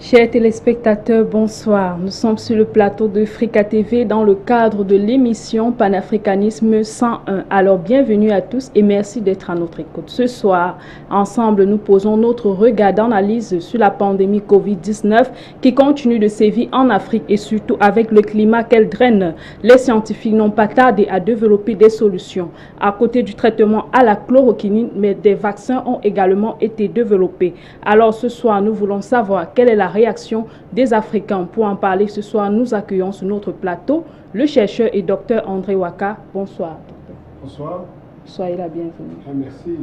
Chers téléspectateurs, bonsoir. Nous sommes sur le plateau de Frika TV dans le cadre de l'émission Panafricanisme 101. Alors, bienvenue à tous et merci d'être à notre écoute. Ce soir, ensemble, nous posons notre regard d'analyse sur la pandémie Covid-19 qui continue de sévir en Afrique et surtout avec le climat qu'elle draine. Les scientifiques n'ont pas tardé à développer des solutions. À côté du traitement à la chloroquine, mais des vaccins ont également été développés. Alors, ce soir, nous voulons savoir quelle est la réaction des Africains. Pour en parler ce soir, nous accueillons sur notre plateau le chercheur et docteur André Waka. Bonsoir, docteur. Bonsoir. Soyez la bienvenue. Merci.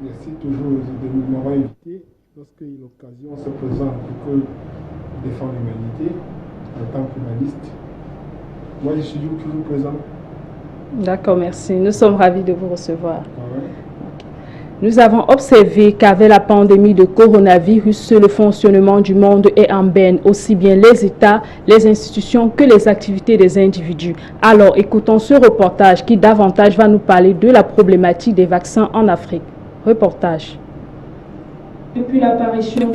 Merci toujours de m'avoir invité lorsque l'occasion se présente pour que je défende l'humanité en tant qu'humaniste. Moi, je suis toujours présent. D'accord, merci. Nous sommes ravis de vous recevoir. Ah ouais. Nous avons observé qu'avec la pandémie de coronavirus, le fonctionnement du monde est en berne, aussi bien les États, les institutions que les activités des individus. Alors, écoutons ce reportage qui davantage va nous parler de la problématique des vaccins en Afrique. Reportage. Depuis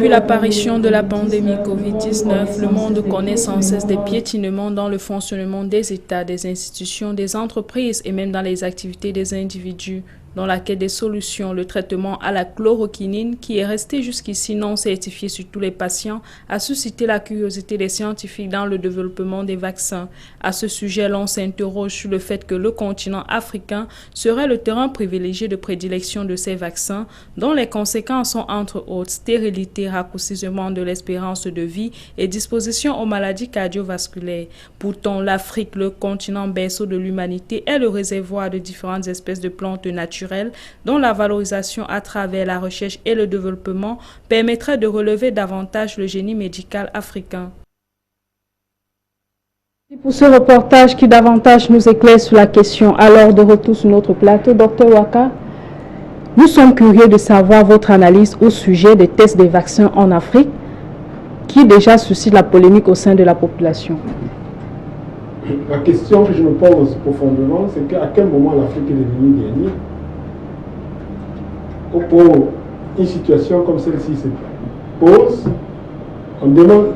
l'apparition de la pandémie Covid-19, le monde connaît sans cesse des piétinements dans le fonctionnement des États, des institutions, des entreprises et même dans les activités des individus. Dans la quête des solutions, le traitement à la chloroquine, qui est resté jusqu'ici non certifié sur tous les patients, a suscité la curiosité des scientifiques dans le développement des vaccins. À ce sujet, l'on s'interroge sur le fait que le continent africain serait le terrain privilégié de prédilection de ces vaccins, dont les conséquences sont entre autres stérilité, raccourcissement de l'espérance de vie et disposition aux maladies cardiovasculaires. Pourtant, l'Afrique, le continent berceau de l'humanité, est le réservoir de différentes espèces de plantes naturelles dont la valorisation à travers la recherche et le développement permettrait de relever davantage le génie médical africain. Et pour ce reportage qui davantage nous éclaire sur la question, alors de retour sur notre plateau, Dr Waka, nous sommes curieux de savoir votre analyse au sujet des tests des vaccins en Afrique qui déjà suscite la polémique au sein de la population. La question que je me pose profondément, c'est qu'à quel moment l'Afrique est devenue dernière pour une situation comme celle-ci se pose, on ne demande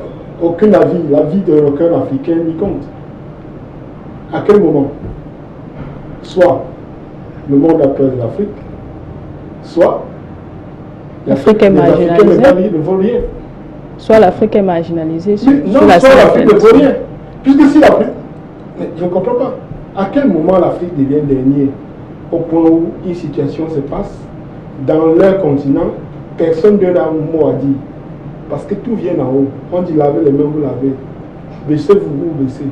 aucun avis, l'avis de aucun Africain n'y compte. À quel moment? Soit le monde a peur de l'Afrique, soit l'Afrique est marginalisée, ne vaut rien. Soit l'Afrique est marginalisée, non, soit l'Afrique ne vaut rien. Puisque si l'Afrique... Je ne comprends pas. À quel moment l'Afrique devient dernière au point où une situation se passe dans leur continent, personne ne donne un mot à dire. Parce que tout vient en haut. On dit lavez les mains, vous lavez. Baissez-vous, vous baissez.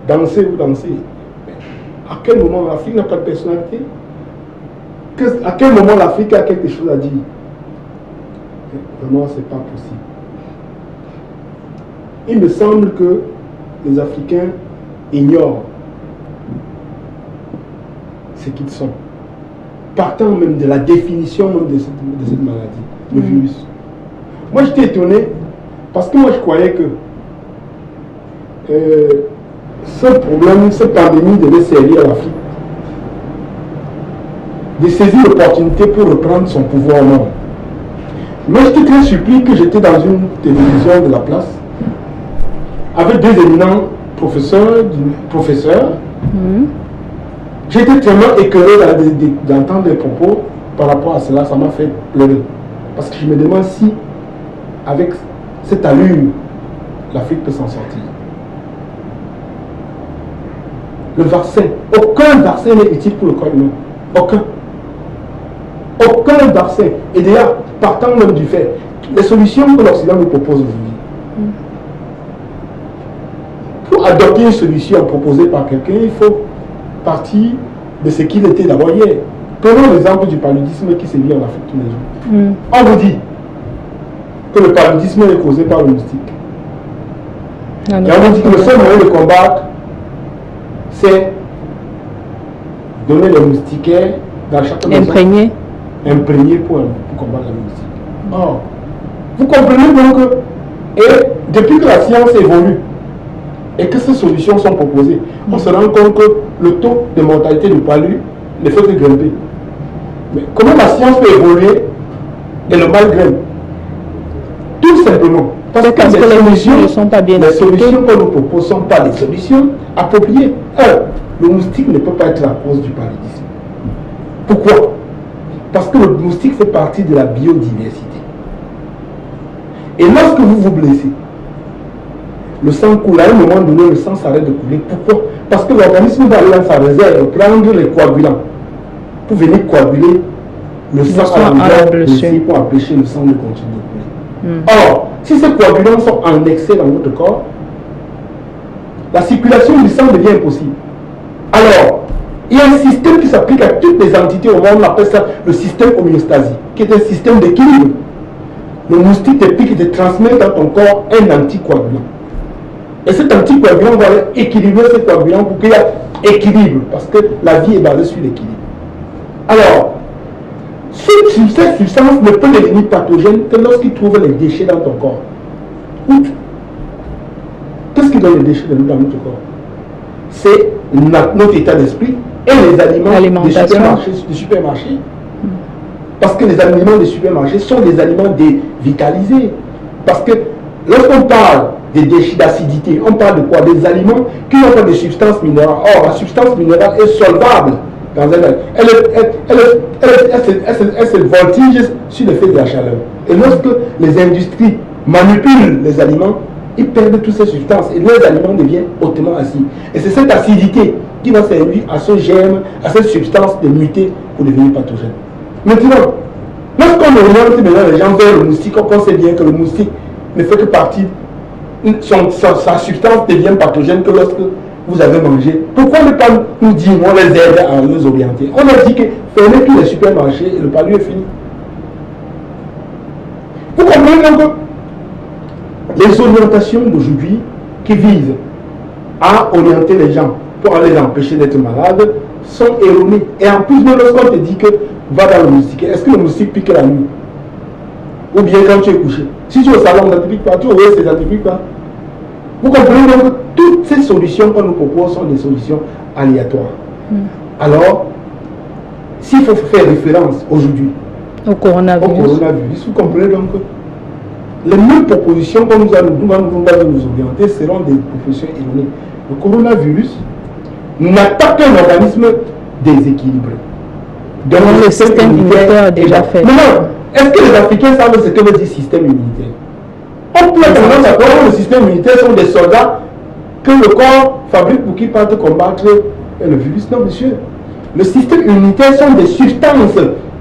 Dansez, vous dansez. À quel moment l'Afrique n'a pas de personnalité? À quel moment l'Afrique a quelque chose à dire? Vraiment, ce n'est pas possible. Il me semble que les Africains ignorent ce qu'ils sont. Partant même de la définition même de cette maladie, le virus. Moi, j'étais étonné parce que moi, je croyais que ce problème, cette pandémie devait servir à l'Afrique de saisir l'opportunité pour reprendre son pouvoir au monde. Moi, j'étais très surpris que j'étais dans une télévision de la place avec deux éminents professeurs. J'ai été tellement écœuré d'entendre des propos par rapport à cela, ça m'a fait pleurer. Parce que je me demande si, avec cette allure, l'Afrique peut s'en sortir. Le vaccin, aucun vaccin n'est utile pour le corps humain. Aucun. Aucun vaccin. Et déjà, partant même du fait, les solutions que l'Occident nous propose aujourd'hui. Pour adopter une solution proposée par quelqu'un, il faut partir de ce qu'il était d'abord hier. Prenons l'exemple du paludisme qui sévit en Afrique tous les jours. On vous dit que le paludisme est causé par le moustique. Et on vous dit que le seul moyen de combattre, c'est donner les moustiquaires dans chaque maison. Imprégné pour combattre le moustique. Or, vous comprenez donc que, et depuis que la science évolue, et que ces solutions sont proposées, on se rend compte que le taux de mortalité du palu ne fait que grimper. Mais comment la science peut évoluer et le mal grimpe? Toutes simplement. Parce que les solutions ne sont pas bien les expliquées. solutions que nous proposons ne sont pas les solutions appropriées. Le moustique ne peut pas être la cause du paludisme. Pourquoi? Parce que le moustique fait partie de la biodiversité. Et lorsque vous vous blessez, le sang coule. À un moment donné, le sang s'arrête de couler. Pourquoi? Parce que l'organisme va aller dans sa réserve prendre les coagulants pour venir coaguler le sang à l'endroit blessé pour empêcher le sang de continuer de couler. Or, si ces coagulants sont en excès dans votre corps, la circulation du sang devient impossible. Alors, il y a un système qui s'applique à toutes les entités au monde, on appelle ça le système homéostasie, qui est un système d'équilibre. Le moustique te pique et te transmet dans ton corps un anticoagulant. Et cet anticoagulant va équilibrer ces coagulants pour qu'il y ait équilibre, parce que la vie est basée sur l'équilibre. Alors, cette substance ne peut devenir pathogène que lorsqu'il trouve les déchets dans ton corps. Qu'est-ce qui donne les déchets dans notre corps? C'est notre état d'esprit et les aliments des supermarchés. Parce que les aliments des supermarchés sont des aliments dévitalisés. Parce que lorsqu'on parle des déchets d'acidité, on parle de quoi? Des aliments qui n'ont pas de substance minérale. Or, la substance minérale est solvable dans un air. Elle se voltige sur l'effet de la chaleur. Et lorsque les industries manipulent les aliments, ils perdent toutes ces substances et leurs aliments deviennent hautement acides. Et c'est cette acidité qui va servir à ce germe, à cette substance de muter pour devenir pathogène. Maintenant, lorsqu'on oriente maintenant les gens vers le moustique, on sait bien que le moustique ne fait que partie, sa substance devient pathogène que lorsque vous avez mangé. Pourquoi ne pas nous dire, on les aide à nous orienter? On a dit que fermez tous les supermarchés et le palu est fini. Vous comprenez donc les orientations d'aujourd'hui qui visent à orienter les gens pour les empêcher d'être malades sont erronées. Et en plus, même lorsqu'on te dit que va dans le moustique, est-ce que le moustique pique la nuit? Ou bien quand tu es couché? Si tu es au salon, ça ne te pique pas. Tu es au ça ne te pique pas. Vous comprenez donc que toutes ces solutions qu'on nous propose sont des solutions aléatoires. Alors, s'il faut faire référence aujourd'hui au coronavirus, vous comprenez donc que les mêmes propositions qu'on nous allons nous orienter seront des propositions erronées. Le coronavirus n'attaque qu'un organisme déséquilibré. Donc le système immunitaire est déjà fait. Maintenant, est-ce que les Africains savent ce que veut dire système immunitaire? On peut tendance à croire que le système immunitaire sont des soldats que le corps fabrique pour qu'ils partent combattre le virus. Non, monsieur. Le système immunitaire sont des substances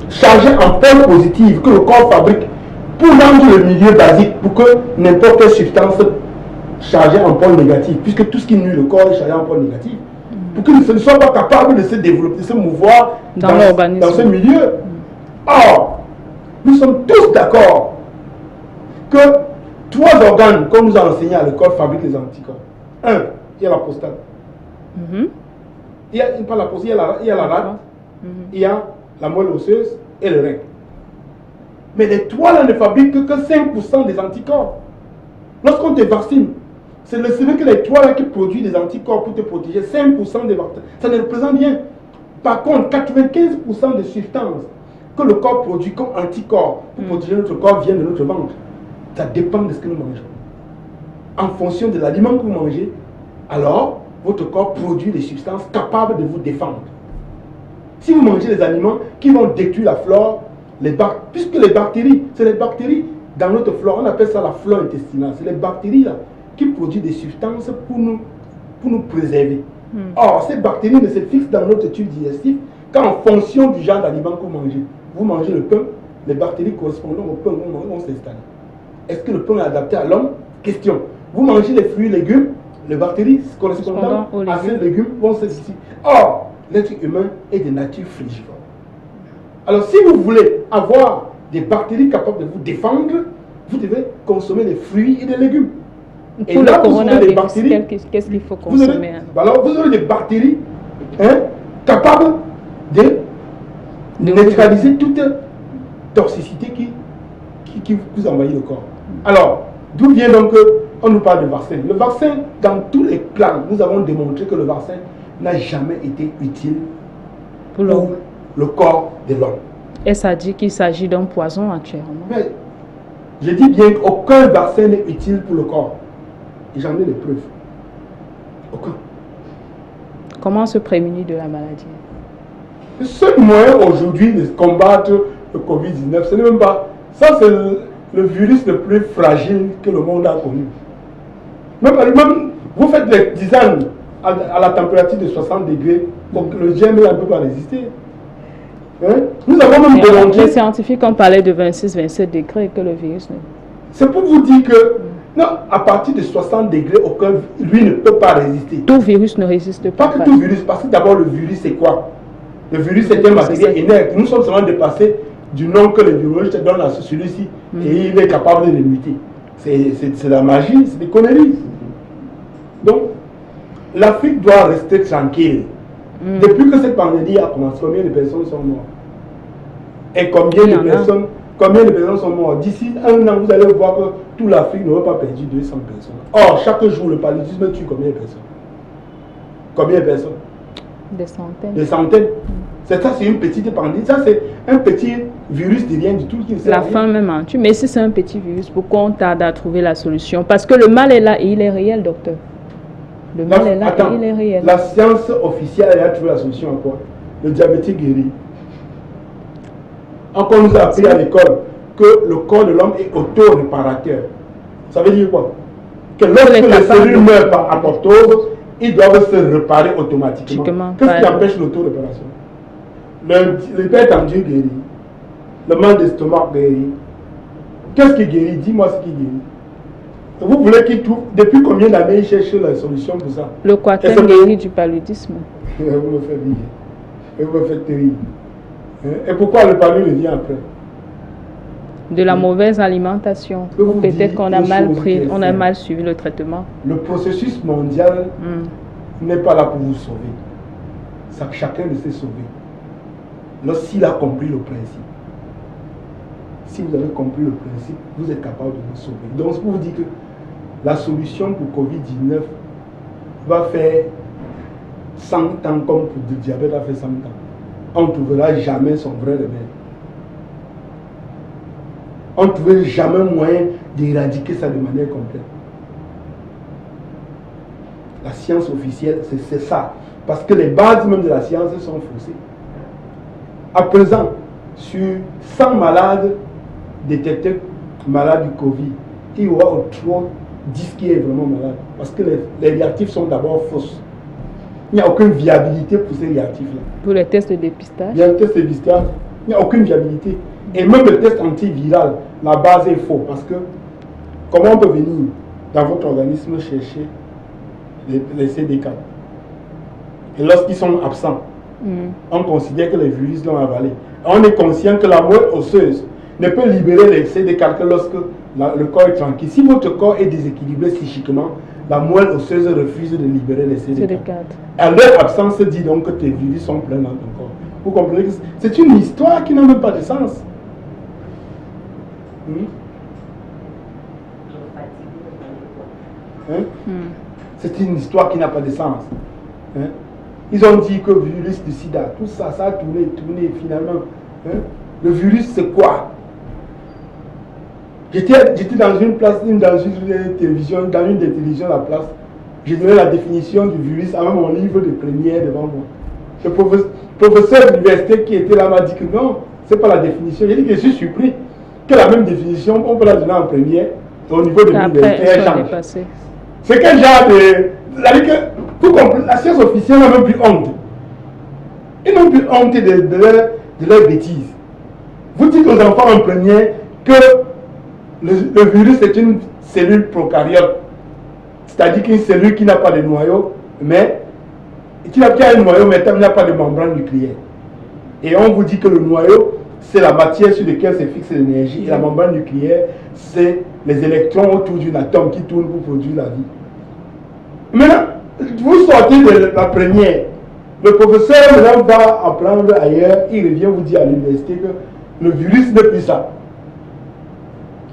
chargées en pôle positive que le corps fabrique pour rendre le milieu basique, pour que n'importe quelle substance chargée en pôle négatif, puisque tout ce qui nuit le corps est chargé en pôle négatif, pour qu'il ne soit pas capable de se développer, de se mouvoir dans ce milieu. Or, nous sommes tous d'accord que 3 organes, comme nous a enseigné à l'école, fabriquent les anticorps. 1, il y a la prostate. Il y a pas la prostate, il y a la rate, il y a la moelle osseuse et le rein. Mais les 3 là ne fabriquent que 5% des anticorps. Lorsqu'on te vaccine, c'est que les 3 là qui produisent des anticorps pour te protéger, 5% des vaccins. Ça ne représente rien. Par contre, 95% des substances que le corps produit comme anticorps pour protéger notre corps viennent de notre ventre. Ça dépend de ce que nous mangeons. En fonction de l'aliment que vous mangez, alors votre corps produit des substances capables de vous défendre. Si vous mangez des aliments qui vont détruire la flore, puisque les bactéries, c'est les bactéries dans notre flore, on appelle ça la flore intestinale, c'est les bactéries là qui produisent des substances pour nous préserver. Or, ces bactéries ne se fixent dans notre tube digestif qu'en fonction du genre d'aliment que vous mangez le pain, les bactéries correspondant au pain vont s'installer. Est-ce que le pain est adapté à l'homme? Question. Vous mangez des fruits et légumes, les bactéries correspondant à ces légumes vont s'installer. Or, l'être humain est de nature frugivore. Alors, si vous voulez avoir des bactéries capables de vous défendre, vous devez consommer des fruits et des légumes. Pour le coronavirus, qu'est-ce qu'il faut consommer? Alors, vous avez des bactéries capables de neutraliser toute toxicité qui vous envahit le corps. Alors, d'où vient donc on nous parle de vaccin? Le vaccin, dans tous les plans, nous avons démontré que le vaccin n'a jamais été utile pour le corps de l'homme. Et ça dit qu'il s'agit d'un poison actuellement. Mais Je dis bien qu'aucun vaccin n'est utile pour le corps. Et j'en ai les preuves. Aucun. Comment se prémunir de la maladie? Le seul moyen aujourd'hui de combattre le Covid-19, ce n'est même pas... Ça, c'est le virus le plus fragile que le monde a connu. Même vous faites des tisanes à la température de 60 degrés, donc le germe ne peut pas résister. Hein? Nous avons même démontré... Les scientifiques ont parlé de 26-27 degrés que le virus ne... C'est pour vous dire que, non, à partir de 60 degrés, lui ne peut pas résister. Tout virus ne résiste pas. Pas que tout virus, parce que d'abord le virus c'est quoi? Le virus c'est un matériel inerte. Nous sommes seulement dépassés du nom que le virus te donne à celui-ci et il est capable de le muter. C'est la magie, c'est des conneries. Donc, l'Afrique doit rester tranquille. Depuis que cette pandémie a commencé, combien de personnes sont mortes? Et combien de personnes sont mortes? D'ici un an, vous allez voir que toute l'Afrique n'aura pas perdu 200 personnes. Or, chaque jour, le paludisme tue combien de personnes? Combien de personnes? Des centaines. Des centaines. C'est ça, c'est une petite pandémie. Ça, c'est un petit virus de rien du tout. Qui la faim même en tue. Mais si c'est un petit virus, pourquoi on tarde à trouver la solution? Parce que le mal est là et il est réel, docteur. Le mal est là et il est réel. La science officielle, elle a trouvé la solution à quoi? Le diabétique guérit. Encore, on nous a appris à l'école que le corps de l'homme est auto-réparateur. Ça veut dire quoi? Que lorsque les cellules meurent par apoptose, ils doivent se réparer automatiquement. Qu'est-ce qui empêche l'auto-réparation? L'hypertension guérit. Le mal d'estomac guérit. Qu'est-ce qui guérit? Dis-moi ce qui guérit. Vous voulez qu'il trouve... Depuis combien d'années ils cherchent la solution pour ça? Le quatrième guérit du paludisme. Vous me faites rire. Vous me faites rire. Et pourquoi le palud vient après? De la mauvaise alimentation. Peut-être qu'on a mal pris, on a mal suivi le traitement. Le processus mondial n'est pas là pour vous sauver. Ça, chacun de s'est sauvé. Lorsqu'il a compris le principe. Si vous avez compris le principe, vous êtes capable de vous sauver. Donc, c'est pour vous dire que la solution pour Covid-19 va faire 100 ans comme pour le diabète a fait 100 ans. On ne trouvera jamais son vrai remède. On ne trouvera jamais moyen d'éradiquer ça de manière complète. La science officielle, c'est ça. Parce que les bases même de la science sont faussées. À présent, sur 100 malades détectés malades du Covid, il y aura autour 10 qui est vraiment malade. Parce que les réactifs sont d'abord fausses. Il n'y a aucune viabilité pour ces réactifs-là. Pour les tests de dépistage? Il y a le test de dépistage, il n'y a aucune viabilité. Et même le test antiviral, la base est faux. Parce que comment on peut venir dans votre organisme chercher les CD4? Et lorsqu'ils sont absents, on considère que les virus l'ont avalé. On est conscient que la moelle osseuse ne peut libérer les CD4 que lorsque le corps est tranquille. Si votre corps est déséquilibré psychiquement, la moelle osseuse refuse de libérer les CD4. À leur absence, dit donc que tes virus sont pleins dans ton corps. Vous comprenez que c'est une histoire qui n'a même pas de sens. C'est une histoire qui n'a pas de sens. Ils ont dit que le virus du sida, tout ça, ça a tourné, finalement. Le virus, c'est quoi? J'étais dans une place, dans une télévision, La Place. J'ai donné la définition du virus avec mon livre de première devant moi. Le professeur de l'université qui était là m'a dit que non, c'est pas la définition. J'ai dit que je suis surpris que la même définition, on peut la donner en première au niveau de l'université. C'est quel genre de... La science officielle n'a même plus honte. Ils n'ont plus honte de leur bêtise. Vous dites aux enfants en première que le virus est une cellule prokaryote. C'est-à-dire qu'une cellule qui n'a pas de noyau, mais qui a un noyau, mais qui n'a pas de membrane nucléaire. Et on vous dit que le noyau, c'est la matière sur laquelle se fixe l'énergie. Et la membrane nucléaire, c'est les électrons autour d'un atome qui tournent pour produire la vie. Maintenant, vous sortez de la première. Le professeur maintenant va apprendre ailleurs. Il revient vous dire à l'université que le virus n'est plus ça.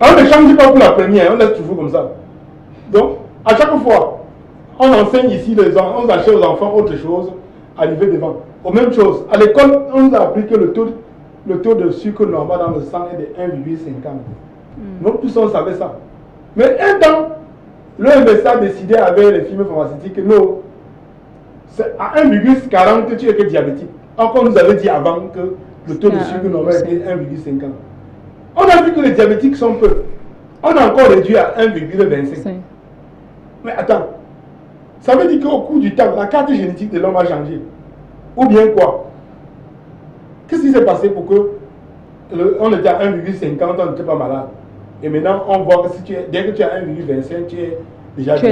On ne change pas pour la première, on laisse toujours comme ça. Donc, à chaque fois, on enseigne ici, on achète aux enfants autre chose, arriver devant. Aux mêmes choses. À l'école, on nous a appris que le taux de sucre normal dans le sang est de 1,50. Donc tout ça, on savait ça. Mais un temps, l'OMS a décidé avec les firmes pharmaceutiques que non, à 1,40 tu es que diabétique. Encore nous avait dit avant que le taux de sucre normal était 1,50. On a vu que les diabétiques sont peu. On a encore réduit à 1,25. Mais attends, ça veut dire qu'au cours du temps, la carte génétique de l'homme a changé. Ou bien quoi? Qu'est-ce qui s'est passé pour que on était à 1,50, on n'était pas malade? Et maintenant, on voit que si tu es, dès que tu es à 1,25, tu es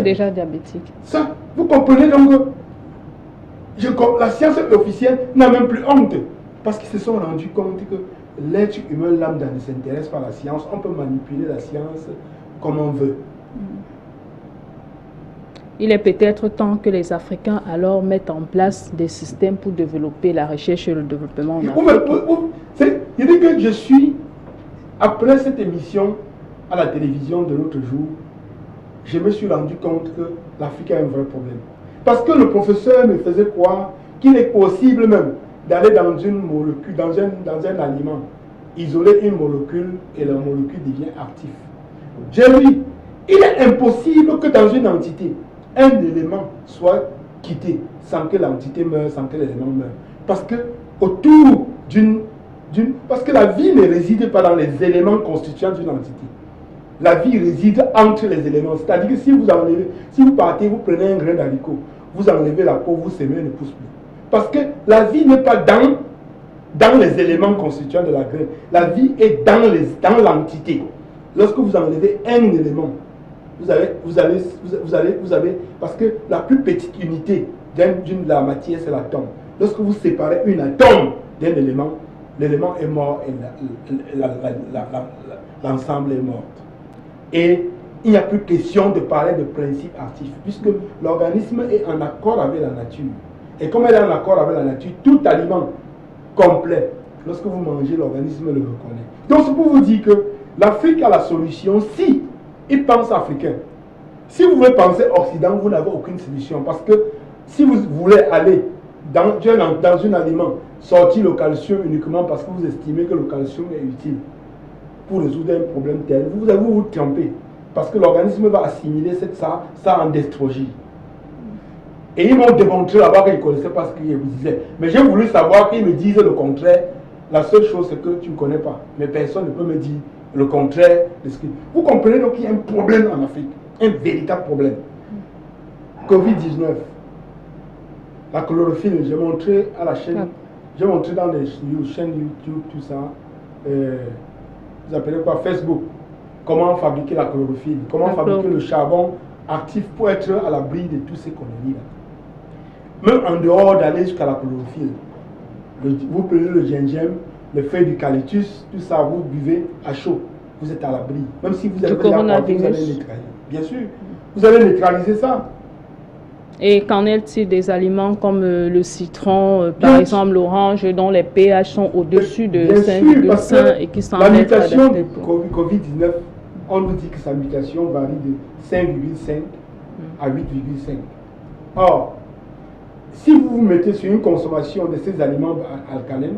déjà diabétique. Ça, vous comprenez donc la science officielle n'a même plus honte. Parce qu'ils se sont rendus compte que l'être humain lambda ne s'intéresse pas à la science. On peut manipuler la science comme on veut. Il est peut-être temps que les Africains alors mettent en place des systèmes pour développer la recherche et le développement en Afrique. Il dit que je suis, après cette émission à la télévision de l'autre jour, je me suis rendu compte que l'Afrique a un vrai problème. Parce que le professeur me faisait croire qu'il est possible même d'aller dans une molécule, dans un aliment, isoler une molécule et la molécule devient active. J'ai dit, il est impossible que dans une entité, un élément soit quitté sans que l'entité meure, sans que l'élément meure. Parce que autour parce que la vie ne réside pas dans les éléments constituants d'une entité. La vie réside entre les éléments. C'est-à-dire que si vous partez, vous prenez un grain d'haricot, vous enlevez la peau, vous semez, elle ne pousse plus. Parce que la vie n'est pas dans les éléments constituants de la graine. La vie est dans l'entité. Lorsque vous enlevez un élément, vous avez, parce que la plus petite unité de la matière, c'est l'atome. Lorsque vous séparez une atome d'un élément, l'élément est mort et l'ensemble est mort. Et il n'y a plus question de parler de principe actif, puisque l'organisme est en accord avec la nature. Et comme elle est en accord avec la nature, tout aliment complet, lorsque vous mangez, l'organisme le reconnaît. Donc c'est pour vous dire que l'Afrique a la solution si il pense africain. Si vous voulez penser occident, vous n'avez aucune solution. Parce que si vous voulez aller dans un aliment, sortir le calcium uniquement parce que vous estimez que le calcium est utile pour résoudre un problème tel, vous allez vous tromper. Parce que l'organisme va assimiler ça en destrogie. Et ils m'ont démontré là-bas qu'ils ne connaissaient pas ce qu'ils vous disaient. Mais j'ai voulu savoir qu'ils me disent le contraire. La seule chose, c'est que tu ne connais pas. Mais personne ne peut me dire le contraire de ce que... Vous comprenez donc qu'il y a un problème en Afrique. Un véritable problème. Covid-19. La chlorophylle, j'ai montré à la chaîne, j'ai montré dans les chaînes YouTube, tout ça. Vous appelez quoi? Facebook. Comment fabriquer la chlorophylle. Comment fabriquer le charbon actif pour être à l'abri de tous ces conneries là. Même en dehors d'aller jusqu'à la chlorophylle. Vous prenez le gingembre, les feuilles d'eucalyptus, tout ça, vous buvez à chaud. Vous êtes à l'abri. Même si vous avez la poitrine, vous allez neutraliser. Bien sûr, vous allez neutraliser ça. Et qu'en est-il des aliments comme le citron, par exemple l'orange, dont les pH sont au-dessus de 5,5 et qui semblent être adaptés? La mutation Covid-19, on nous dit que sa mutation varie de 5,5 à 8,5. Or, si vous vous mettez sur une consommation de ces aliments alcalins,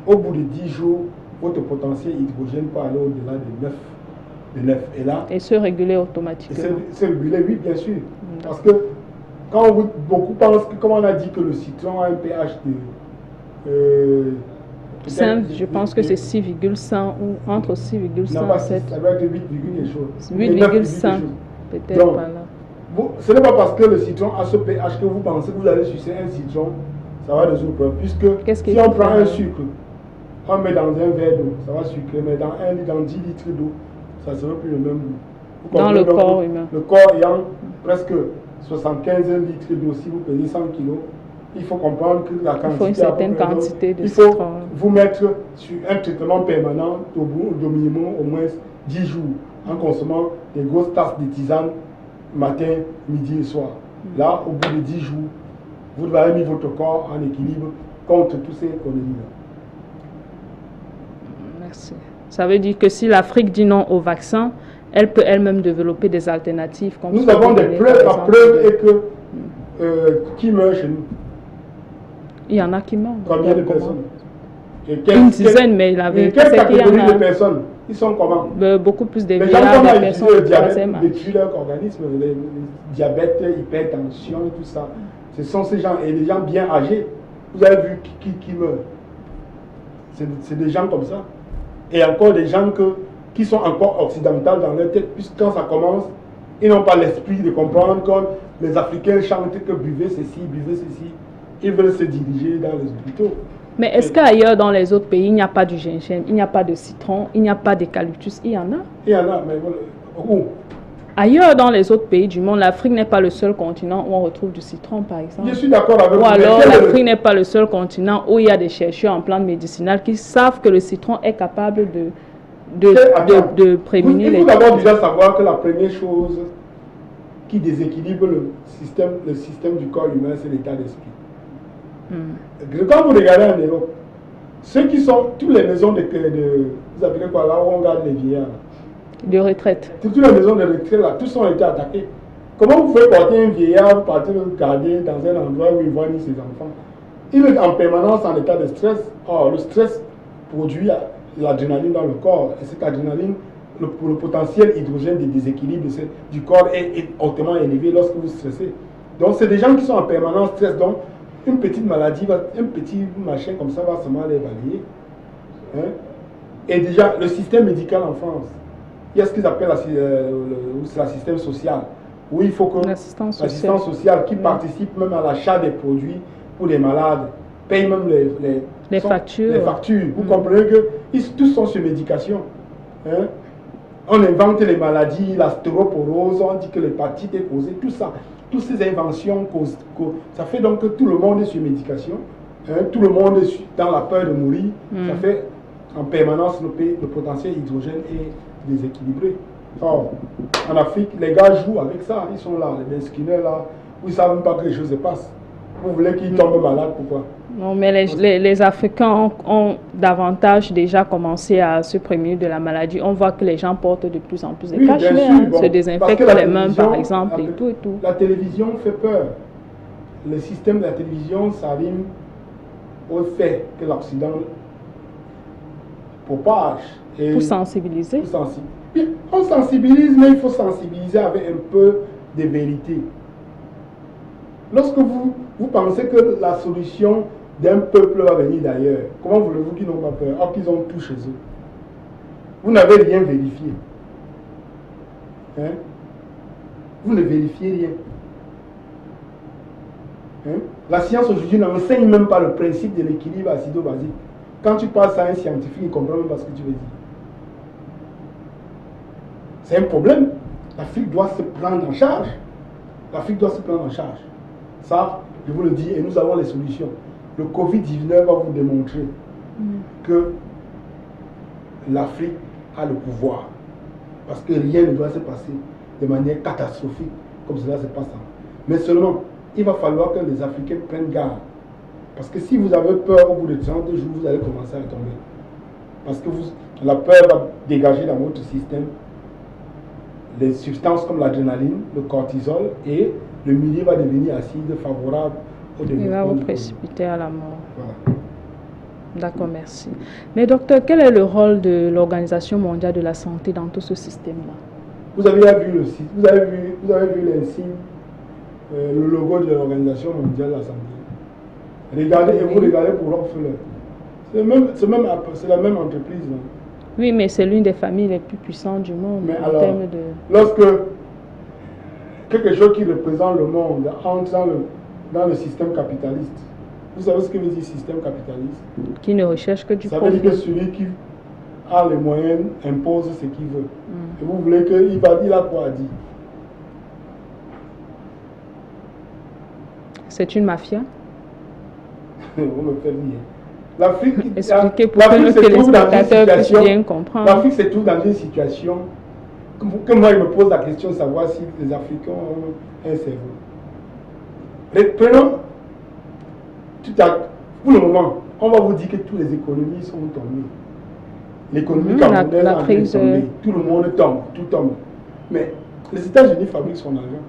au bout de 10 jours, votre potentiel hydrogène peut aller au-delà de 9. Et là, et se réguler automatiquement. Se réguler, oui, bien sûr. Parce que quand beaucoup pensent que, comme on a dit que le citron a un pH de... 5, je pense que c'est 6,5 ou entre 6,5 et 7. Ça va être 8, quelque chose. 8,5, peut-être pas là. Ce n'est pas parce que le citron a ce pH que vous pensez que vous allez sucer un citron, ça va résoudre le problème. Puisque si on prend un sucre, on met dans un verre d'eau, ça va sucrer, mais dans 10 litres d'eau, ça ne sera plus le même goût. Dans le corps humain. Le corps ayant presque 75 litres d'eau, si vous pesez 100 kg, il faut comprendre que la quantité... Il faut une certaine quantité de citron. Il faut vous mettre sur un traitement permanent au minimum au moins 10 jours, en consommant des grosses tasses de tisane matin, midi et soir. Là, au bout de 10 jours, vous avez mis votre corps en équilibre contre tous ces conneries-là. Merci. Ça veut dire que si l'Afrique dit non au vaccin, elle peut elle-même développer des alternatives. Comme nous avons des preuves, la preuve est que qui meurt chez nous? Il y en a qui meurent. Combien de personnes? Une dizaine, mais la vérité, c'est qu'il y en a. De personnes? Ils sont comment? Beaucoup plus Les déviés gens à qui ont des personnes le de diabète troisième âge. détruit leur organisme, le diabète, hypertension, tout ça. Ce sont ces gens, et les gens bien âgés. Vous avez vu qui meurent. C'est des gens comme ça. Et encore des gens qui sont encore occidentaux dans leur tête, puisque quand ça commence, ils n'ont pas l'esprit de comprendre comme les Africains chantent que buvez ceci, buvez ceci. Ils veulent se diriger dans les hôpitaux. Mais est-ce qu'ailleurs dans les autres pays, il n'y a pas du gingembre, il n'y a pas de citron, il n'y a pas d'eucalyptus? Il y en a. Il y en a, mais où? Ailleurs dans les autres pays du monde, l'Afrique n'est pas le seul continent où on retrouve du citron, par exemple. Je suis d'accord avec vous. Ou alors l'Afrique n'est pas le seul continent où il y a des chercheurs en plantes médicinales qui savent que le citron est capable de prémunir les... Il faut d'abord déjà savoir que la première chose qui déséquilibre le système du corps humain, c'est l'état d'esprit. Quand vous regardez en Europe, ceux qui sont, toutes les maisons vous appelez quoi, là où on garde les vieillards, de retraite. toutes les maisons de retraite, là, tous ont été attaqués. Comment vous pouvez porter un vieillard, vous partez le garder dans un endroit où il voit ni ses enfants? Il est en permanence en état de stress. Or, le stress produit l'adrénaline dans le corps. Et cette adrénaline, le potentiel hydrogène de déséquilibre du corps est hautement élevé lorsque vous stressez. Donc, c'est des gens qui sont en permanence stress. Donc, une petite maladie, un petit machin comme ça va seulement les balayer. Hein? Et déjà, le système médical en France, il y a ce qu'ils appellent le système social, où il faut que l'assistance sociale qui participe même à l'achat des produits pour les malades, paye même les factures. Vous comprenez que tous sont sur médication. Hein? On invente les maladies, l'astéroporose, on dit que l'hépatite est causée, tout ça. Toutes ces inventions, ça fait donc que tout le monde est sur médication, hein? Tout le monde est dans la peur de mourir. Ça fait en permanence le potentiel hydrogène est déséquilibré. Or, en Afrique, les gars jouent avec ça. Ils sont là, les mesquineurs là, où ils ne savent même pas que les choses se passent. Vous voulez qu'ils tombent malades, pourquoi? Non, mais les Africains ont davantage déjà commencé à se prémunir de la maladie. On voit que les gens portent de plus en plus de cachemires, se désinfectent les mains par exemple et tout. La télévision fait peur. Le système de la télévision s'arrime au fait que l'Occident propage. Pour sensibiliser. On sensibilise, mais il faut sensibiliser avec un peu de vérité. Lorsque vous pensez que la solution d'un peuple va venir d'ailleurs, comment voulez-vous qu'ils n'ont pas peur? Or qu'ils ont tout chez eux. Vous n'avez rien vérifié. Hein? Vous ne vérifiez rien. Hein? La science aujourd'hui n'enseigne même pas le principe de l'équilibre acido-basique. Quand tu passes à un scientifique, il ne comprend même pas ce que tu veux dire. C'est un problème. L'Afrique doit se prendre en charge. L'Afrique doit se prendre en charge. Ça, je vous le dis, et nous avons les solutions. Le Covid-19 va vous démontrer que l'Afrique a le pouvoir. Parce que rien ne doit se passer de manière catastrophique comme cela se passe. Mais seulement, il va falloir que les Africains prennent garde. Parce que si vous avez peur au bout de 30 jours, vous allez commencer à tomber. Parce que la peur va dégager dans votre système des substances comme l'adrénaline, le cortisol, et le milieu va devenir acide favorable au développement. Il va vous précipiter à la mort. Voilà. D'accord, merci. Mais docteur, quel est le rôle de l'Organisation mondiale de la santé dans tout ce système-là? Vous avez vu le site, vous avez vu l'insigne, le logo de l'Organisation mondiale de la santé. Regardez, et vous regardez pour Rockefeller. C'est la même entreprise. Hein. Oui, mais c'est l'une des familles les plus puissantes du monde. Mais alors, lorsque quelque chose qui représente le monde entre dans le système capitaliste, vous savez ce que veut dire système capitaliste? Qui ne recherche que du profit. Ça veut dire que celui qui a les moyens impose ce qu'il veut. Et vous voulez qu'il a quoi à dire? C'est une mafia? Vous me faites rire. L'Afrique, expliquez pour que les spectateurs puissent bien comprendre. L'Afrique se trouve dans une situation que moi, je me pose la question de savoir si les Africains ont un cerveau. Prenons, pour le moment, on va vous dire que toutes les économies sont tombées. L'économie camerounaise a tombé. Tout le monde tombe, tout tombe. Mais les États-Unis fabriquent son argent.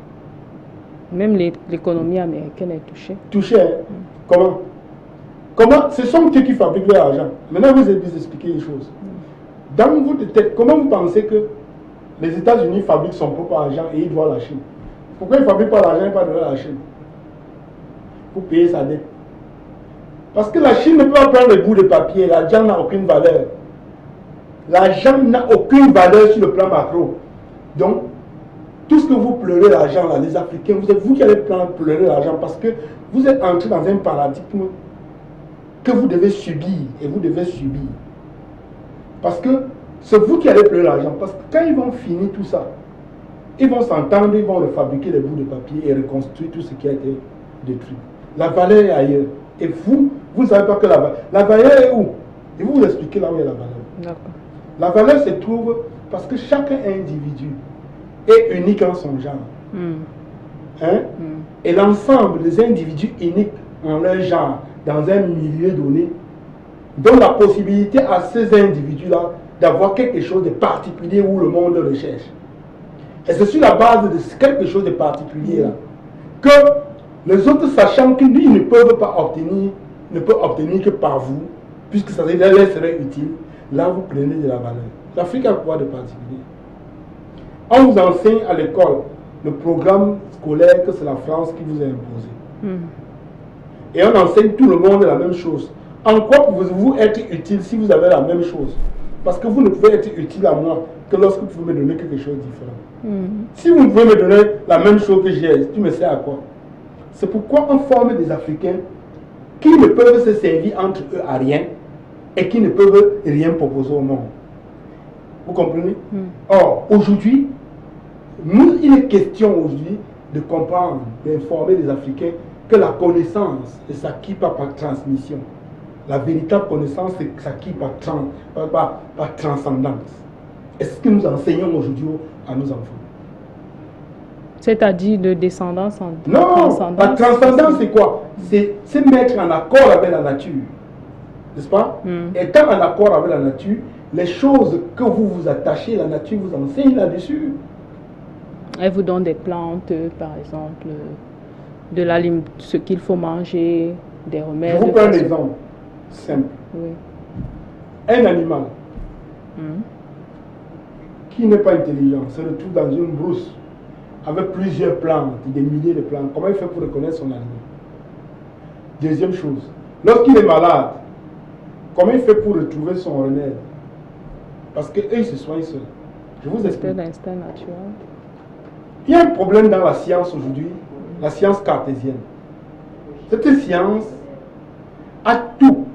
Même l'économie américaine est touchée. Touchée, Comment? Ce sont eux qui fabriquent leur argent. Maintenant, vous expliquer les choses. Dans votre tête, comment vous pensez que les États-Unis fabriquent son propre argent et ils doivent la Chine? Pourquoi ils ne fabriquent pas l'argent et pas de la Chine? Pour payer sa dette. Parce que la Chine ne peut pas prendre les bouts de papier, l'argent n'a aucune valeur. L'argent n'a aucune valeur sur le plan macro. Donc, tout ce que vous pleurez l'argent, là, les Africains, vous êtes vous qui allez pleurer l'argent parce que vous êtes entré dans un paradigme que vous devez subir et vous devez subir. Parce que c'est vous qui allez pleurer l'argent. Parce que quand ils vont finir tout ça, ils vont s'entendre, ils vont refabriquer les bouts de papier et reconstruire tout ce qui a été détruit. La valeur est ailleurs. Et vous, vous ne savez pas que la valeur est où? Je vais vous expliquer là où est la valeur. La valeur se trouve parce que chaque individu est unique en son genre. Et l'ensemble des individus uniques en leur genre, dans un milieu donné, donne la possibilité à ces individus-là d'avoir quelque chose de particulier où le monde recherche. Et c'est sur la base de quelque chose de particulier là que les autres, sachant que lui, ne peuvent pas obtenir, ne peuvent obtenir que par vous, puisque ça leur serait utile, là vous prenez de la valeur. L'Afrique a quoi de particulier? On vous enseigne à l'école le programme scolaire que c'est la France qui vous a imposé. Et on enseigne tout le monde la même chose. En quoi pouvez-vous être utile si vous avez la même chose? Parce que vous ne pouvez être utile à moi que lorsque vous pouvez me donner quelque chose de différent. Si vous ne pouvez me donner la même chose que j'ai, tu me sais à quoi? C'est pourquoi on forme des Africains qui ne peuvent se servir entre eux à rien et qui ne peuvent rien proposer au monde. Vous comprenez? Or, aujourd'hui, il est question aujourd'hui de comprendre, d'informer les Africains que la connaissance s'acquiert par transmission. La véritable connaissance s'acquiert par transcendance. Et c'est ce que nous enseignons aujourd'hui à nos enfants. C'est-à-dire de descendance en transcendance. La transcendance, c'est quoi? C'est mettre en accord avec la nature. N'est-ce pas? Étant en accord avec la nature, les choses que vous vous attachez, la nature vous enseigne là-dessus. Elle vous donne des plantes, par exemple, ce qu'il faut manger, des remèdes. Je vous prends un exemple simple. Oui. Un animal qui n'est pas intelligent se retrouve dans une brousse avec plusieurs plantes, des milliers de plantes. Comment il fait pour reconnaître son animal? Deuxième chose, lorsqu'il est malade, comment il fait pour retrouver son remède? Parce qu'eux, ils se soignent seuls. Je vous explique. C'est l'instinct naturel. Il y a un problème dans la science aujourd'hui, la science cartésienne. Cette science a tout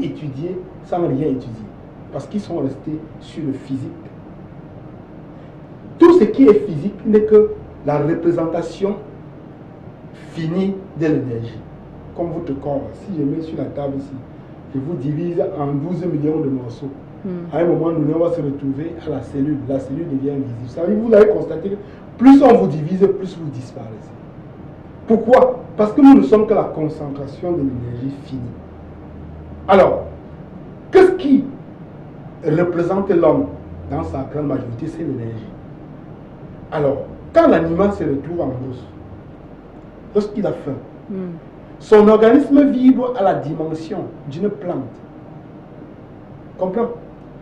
étudié sans rien étudier. Parce qu'ils sont restés sur le physique. Tout ce qui est physique n'est que la représentation finie de l'énergie. Comme votre corps, si je mets sur la table ici, je vous divise en 12 millions de morceaux. À un moment donné, on va se retrouver à la cellule. La cellule devient invisible. Ça, vous avez constaté que plus on vous divise, plus vous disparaissez. Pourquoi? Parce que nous ne sommes que la concentration de l'énergie finie. Alors, qu'est-ce qui représente l'homme dans sa grande majorité? C'est l'énergie. Alors, quand l'animal se retrouve en brousse, lorsqu'il a faim, son organisme vibre à la dimension d'une plante. Comprends?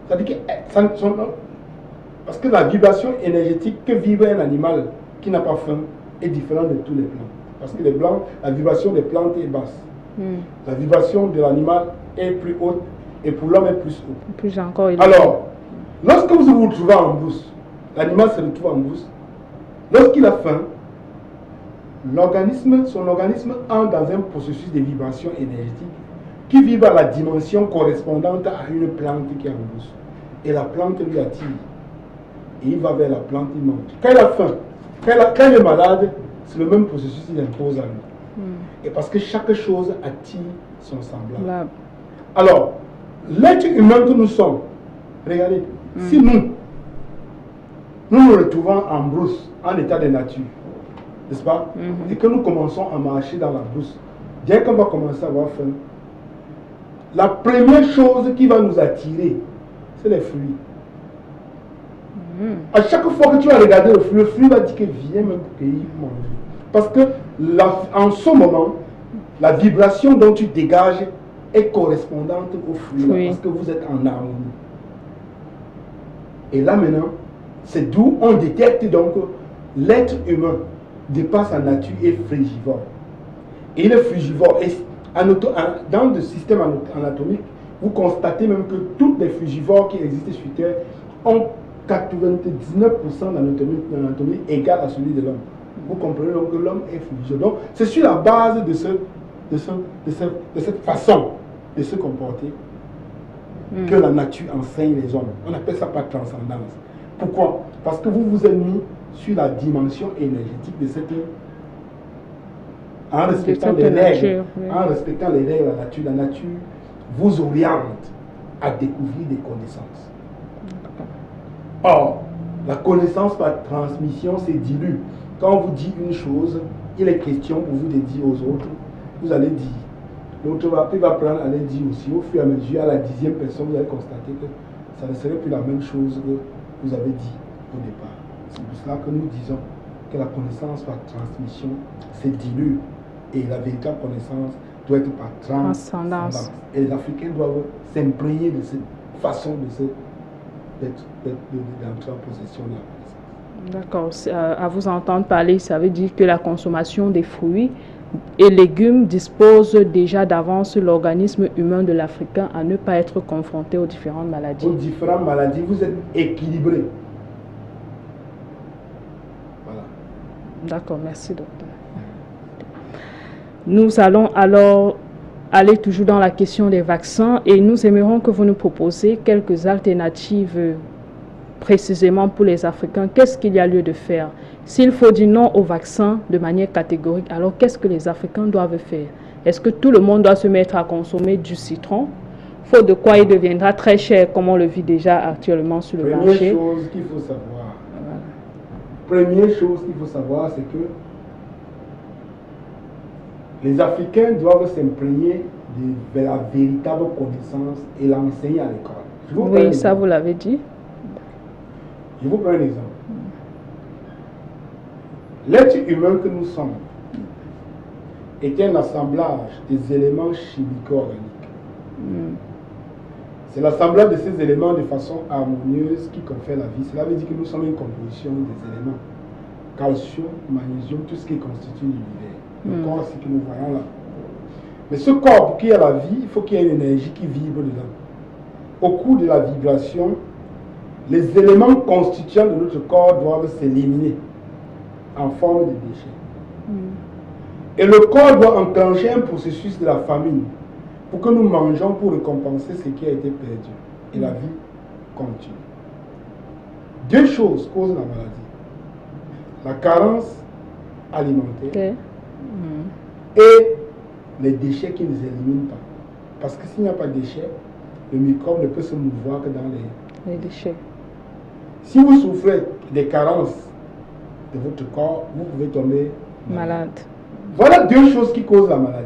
C'est-à-dire que parce que la vibration énergétique que vibre un animal qui n'a pas faim est différente de tous les plantes. Parce que la vibration des plantes est basse. La vibration de l'animal est plus haute et pour l'homme est plus haute. Plus encore, alors, lorsque vous vous retrouvez en brousse, l'animal se retrouve en brousse, lorsqu'il a faim, son organisme entre dans un processus de vibration énergétique qui vibre à la dimension correspondante à une plante qui est en brousse. Et la plante lui attire. Et il va vers la plante, il mange. Quand il a faim, quand il est malade, c'est le même processus qu'il impose à lui. Et parce que chaque chose attire son semblable. Alors, l'être humain que nous sommes, regardez, si nous nous retrouvons en brousse, en état de nature, n'est-ce pas? Et que nous commençons à marcher dans la brousse, dès qu'on va commencer à avoir faim, la première chose qui va nous attirer, c'est les fruits. À chaque fois que tu vas regarder le fruit va dire que viens me cueillir manger. Parce que en ce moment, la vibration dont tu dégages est correspondante au fruit, Oui. parce que vous êtes en harmonie. Et là maintenant, c'est d'où on détecte donc l'être humain dépasse sa nature et frugivore. Et il est frugivore. Et dans le système anatomique, vous constatez même que toutes les frugivores qui existent sur Terre ont 99% d'anatomie égale à celui de l'homme. Vous comprenez donc que l'homme est frugivore. Donc c'est sur la base de cette façon de se comporter que la nature enseigne les hommes. On appelle ça par transcendance. Pourquoi? Parce que vous vous êtes mis sur la dimension énergétique de cette en respectant les règles, en respectant les règles de la nature vous oriente à découvrir des connaissances. Or, la connaissance par transmission se dilue. Quand on vous dit une chose, il est question pour vous de dire aux autres, vous allez dire. L'autre va prendre, aller dire aussi. Au fur et à mesure, à la 10e personne, vous allez constater que ça ne serait plus la même chose que vous avez dit au départ. C'est pour cela que nous disons que la connaissance par transmission se dilue et la véritable connaissance doit être par transcendance. Et les Africains doivent s'imprégner de cette façon d'entrer en possession de la connaissance. D'accord. À vous entendre parler, ça veut dire que la consommation des fruits et légumes dispose déjà d'avance l'organisme humain de l'Africain à ne pas être confronté aux différentes maladies. Aux différentes maladies, vous êtes équilibré. Voilà. D'accord, merci docteur. Nous allons alors aller toujours dans la question des vaccins et nous aimerions que vous nous proposiez quelques alternatives précisément pour les Africains. Qu'est-ce qu'il y a lieu de faire? S'il faut dire non au vaccin de manière catégorique, alors qu'est-ce que les Africains doivent faire? Est-ce que tout le monde doit se mettre à consommer du citron? Faute de quoi il deviendra très cher, comme on le vit déjà actuellement sur le marché. Première chose qu'il faut savoir, première chose qu'il faut savoir, c'est que les Africains doivent s'imprégner de la véritable connaissance et l'enseigner à l'école. Oui, ça vous l'avez dit. Je vous prends un exemple. L'être humain que nous sommes est un assemblage des éléments chimico-organiques. C'est l'assemblage de ces éléments de façon harmonieuse qui confère la vie. Cela veut dire que nous sommes une composition des éléments. Calcium, magnésium, tout ce qui constitue l'univers. Le corps, c'est que nous voyons là. Mais ce corps, pour qu'il y ait la vie, il faut qu'il y ait une énergie qui vibre dedans. Au cours de la vibration, les éléments constituants de notre corps doivent s'éliminer en forme de déchets. Et le corps doit enclencher un processus de la famine pour que nous mangeons pour récompenser ce qui a été perdu. Et la vie continue. Deux choses causent la maladie. La carence alimentaire et les déchets qui ne les éliminent pas. Parce que s'il n'y a pas de déchets, le microbe ne peut se mouvoir que dans les déchets. Si vous souffrez des carences de votre corps, vous pouvez tomber malade. Voilà deux choses qui causent la maladie.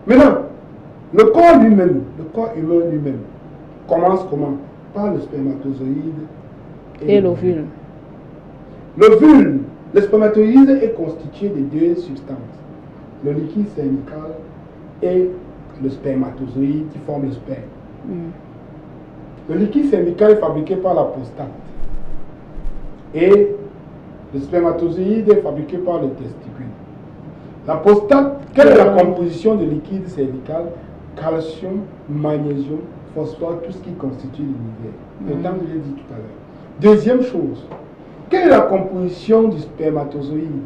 Maintenant, le corps lui-même, le corps humain lui-même, commence comment? Par le spermatozoïde et l'ovule. L'ovule, le spermatozoïde est constitué de deux substances. Le liquide cervical et le spermatozoïde qui forment le sperme. Le liquide cervical est fabriqué par la prostate. Et le spermatozoïde est fabriqué par le testicule. La prostate, quelle est la composition du liquide cervical? Calcium, magnésium, phosphore, tout ce qui constitue l'univers. Autant que je l'ai dit tout à l'heure. Deuxième chose, quelle est la composition du spermatozoïde?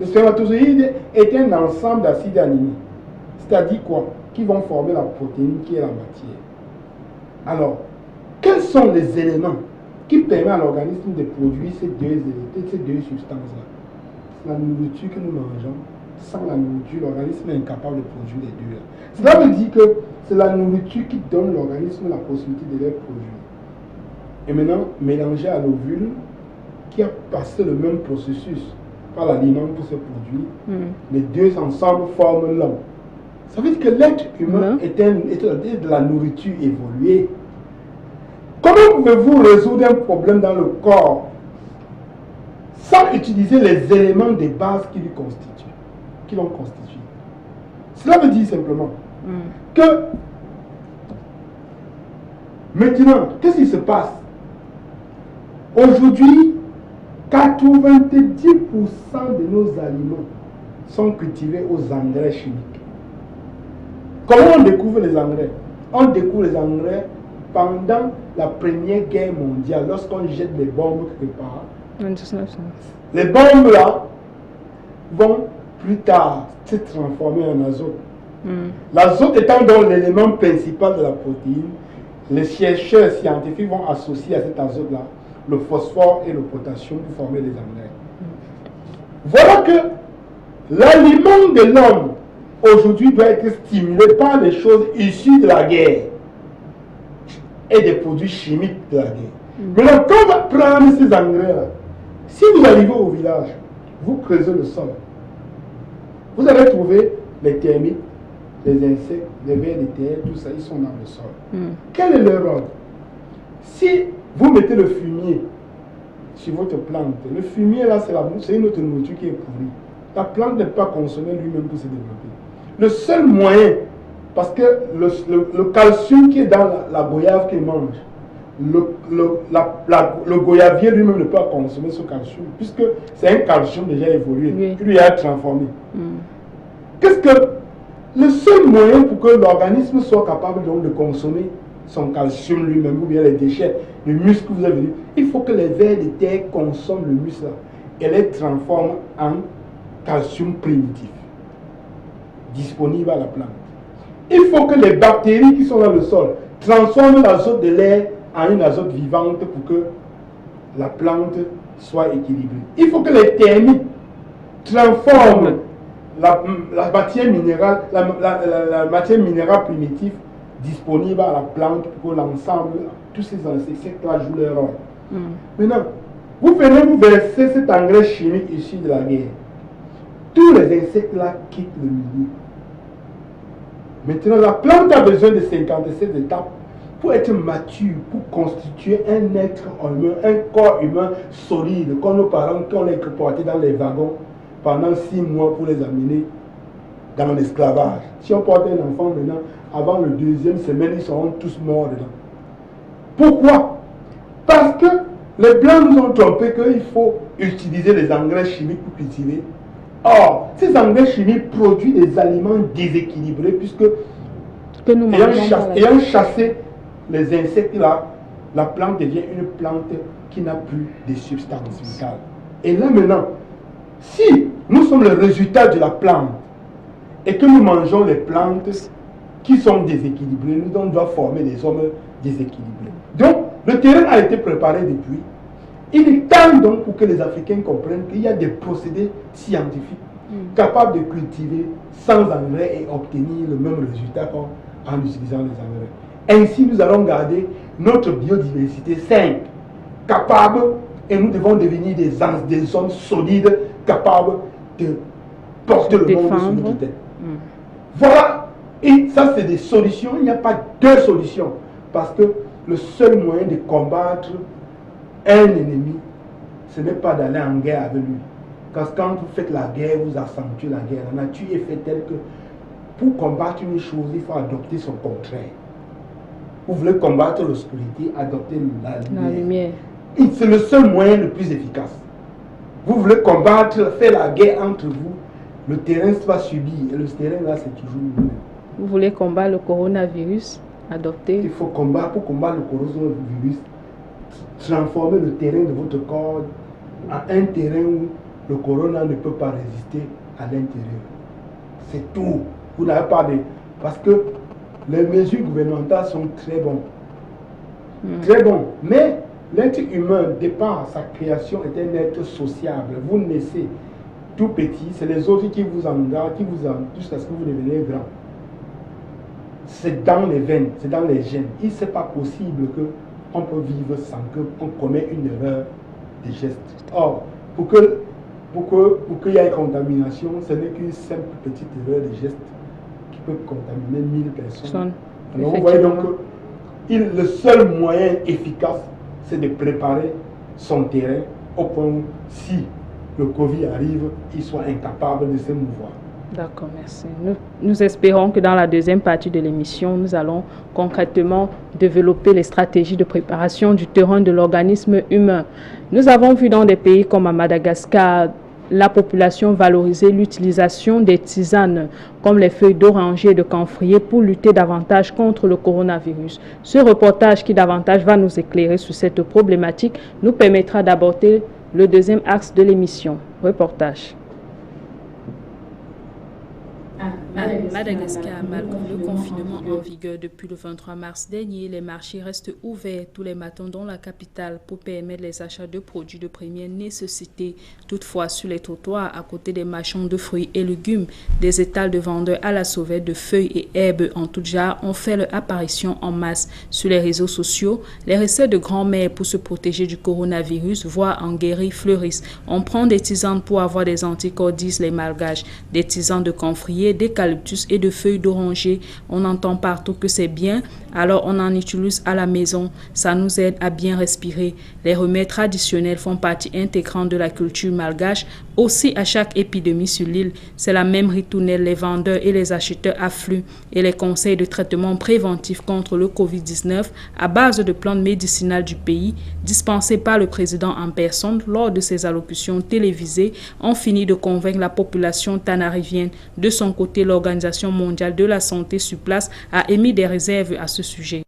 Le spermatozoïde est un ensemble d'acides aminés. C'est-à-dire quoi? Qui vont former la protéine qui est la matière. Alors, quels sont les éléments qui permettent à l'organisme de produire ces deux substances-là? C'est la nourriture que nous mangeons. Sans la nourriture, l'organisme est incapable de produire les deux. Cela veut dire que c'est la nourriture qui donne à l'organisme la possibilité de les produire. Et maintenant, mélangé à l'ovule, qui a passé le même processus par l'aliment pour se produire, les deux ensemble forment l'homme. Ça veut dire que l'être humain est de la nourriture évoluée. Comment pouvez-vous résoudre un problème dans le corps sans utiliser les éléments de base qui lui constituent, qui l'ont constitué? Cela veut dire simplement que Maintenant, qu'est-ce qui se passe? Aujourd'hui, 90% de nos aliments sont cultivés aux engrais chimiques. Comment on découvre les engrais? On découvre les engrais pendant la Première Guerre mondiale, lorsqu'on jette des bombes quelque part. Les bombes là vont plus tard se transformer en azote. L'azote étant donc l'élément principal de la protéine, les chercheurs scientifiques vont associer à cet azote là le phosphore et le potassium pour former les engrais. Voilà que l'aliment de l'homme aujourd'hui doit être stimulé par les choses issues de la guerre et des produits chimiques de la guerre. Maintenant, quand on va prendre ces engrais-là, si vous arrivez au village, vous creusez le sol, vous allez trouver les termites, les insectes, les vers de terre, tout ça, ils sont dans le sol. Quel est leur rôle? Si vous mettez le fumier sur votre plante, le fumier là, c'est une autre nourriture qui est pourrie. La plante n'est pas consommée lui-même pour se développer. Le seul moyen, parce que le calcium qui est dans la goyave qu'il mange, le goyavier lui-même ne peut pas consommer ce calcium, puisque c'est un calcium déjà évolué, qui lui a transformé. Qu'est-ce que le seul moyen pour que l'organisme soit capable donc de consommer son calcium lui-même, ou bien les déchets, le muscle que vous avez dit, il faut que les vers de terre consomment le muscle et les transforment en calcium primitif, disponible à la plante. Il faut que les bactéries qui sont dans le sol transforment l'azote de l'air en une azote vivante pour que la plante soit équilibrée. Il faut que les termites transforment la matière minérale, la matière minérale primitive disponible à la plante pour que l'ensemble, tous ces insectes-là jouent leur rôle. Maintenant, vous venez vous verser cet engrais chimique issu de la guerre. Tous les insectes-là quittent le milieu. Maintenant, la plante a besoin de 57 étapes pour être mature, pour constituer un être humain, un corps humain solide, comme nos parents qui ont été portés dans les wagons pendant 6 mois pour les amener dans l'esclavage. Si on porte un enfant maintenant, avant le 2e semaine, ils seront tous morts dedans. Pourquoi? Parce que les Blancs nous ont trompé qu'il faut utiliser les engrais chimiques pour cultiver. Or, ces engrais chimiques produisent des aliments déséquilibrés, puisque ayant chassé les insectes là, la plante devient une plante qui n'a plus de substance vitale. Et là maintenant, si nous sommes le résultat de la plante et que nous mangeons les plantes qui sont déséquilibrées, nous devons former des hommes déséquilibrés. Donc, le terrain a été préparé depuis. Il est temps donc pour que les Africains comprennent qu'il y a des procédés scientifiques capables de cultiver sans engrais et obtenir le même résultat qu'en utilisant les engrais. Ainsi, nous allons garder notre biodiversité saine, capable, et nous devons devenir des hommes solides, capables de porter le monde sur notre tête. Voilà, et ça c'est des solutions, il n'y a pas deux solutions, parce que le seul moyen de combattre un ennemi, ce n'est pas d'aller en guerre avec lui. Parce que quand vous faites la guerre, vous accentuez la guerre. La nature est faite telle que pour combattre une chose, il faut adopter son contraire. Vous voulez combattre l'obscurité, adoptez la lumière. C'est le seul moyen le plus efficace. Vous voulez combattre, faire la guerre entre vous, le terrain va subir. Et le terrain là, c'est toujours vous-même. Vous voulez combattre le coronavirus, adopter. Il faut combattre, pour combattre le coronavirus, transformer le terrain de votre corps en un terrain où le corona ne peut pas résister à l'intérieur. C'est tout. Vous n'avez pas de... Parce que les mesures gouvernementales sont très bonnes. Très bonnes. Mais l'être humain, de par sa création, est un être sociable. Vous naissez tout petit, c'est les autres qui vous engagent, qui vous engagent jusqu'à ce que vous deveniez grand. C'est dans les veines, c'est dans les gènes. Il n'est pas possible qu'on peut vivre sans qu'on commette une erreur de geste. Or, pour qu'il y ait une contamination, ce n'est qu'une simple petite erreur de geste qui peut contaminer 1000 personnes. Alors vous voyez donc que le seul moyen efficace, c'est de préparer son terrain au point où, si le Covid arrive, il soit incapable de se mouvoir. D'accord, merci. Nous espérons que dans la deuxième partie de l'émission, nous allons concrètement développer les stratégies de préparation du terrain de l'organisme humain. Nous avons vu dans des pays comme à Madagascar, la population valoriser l'utilisation des tisanes comme les feuilles d'oranger et de camphrier pour lutter davantage contre le coronavirus. Ce reportage qui davantage va nous éclairer sur cette problématique nous permettra d'aborder le deuxième axe de l'émission. Reportage. À Madagascar, malgré le confinement en vigueur depuis le 23 mars dernier, les marchés restent ouverts tous les matins dans la capitale pour permettre les achats de produits de première nécessité. Toutefois, sur les trottoirs, à côté des marchands de fruits et légumes, des étals de vendeurs à la sauvette de feuilles et herbes en tout genre ont fait leur apparition en masse. Sur les réseaux sociaux, les recettes de grand-mère pour se protéger du coronavirus, voire en guérir, fleurissent. On prend des tisanes pour avoir des anticorps, disent les malgaches, des tisanes de camphrier, d'eucalyptus et de feuilles d'oranger. On entend partout que c'est bien, alors on en utilise à la maison. Ça nous aide à bien respirer. Les remèdes traditionnels font partie intégrante de la culture malgache. Aussi, à chaque épidémie sur l'île, c'est la même ritournelle. Les vendeurs et les acheteurs affluent et les conseils de traitement préventif contre le Covid-19 à base de plantes médicinales du pays, dispensés par le président en personne lors de ses allocutions télévisées, ont fini de convaincre la population tanarivienne. De son côté, l'Organisation mondiale de la santé sur place a émis des réserves à ce sujet.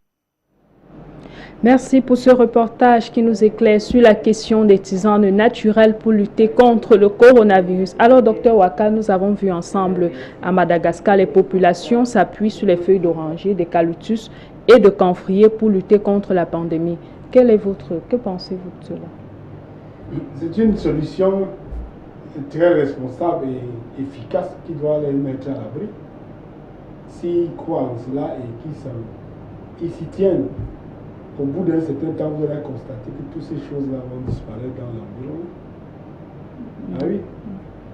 Merci pour ce reportage qui nous éclaire sur la question des tisanes naturelles pour lutter contre le coronavirus. Alors, docteur Waka, nous avons vu ensemble à Madagascar, les populations s'appuient sur les feuilles d'oranger, d'eucalyptus et de camphrier pour lutter contre la pandémie. Que pensez-vous de cela? C'est une solution très responsable et efficace qui doit les mettre à l'abri. S'ils croient en cela et qu'ils s'y tiennent, au bout d'un certain temps, vous allez constater que toutes ces choses-là vont disparaître dans l'environnement. Ah oui,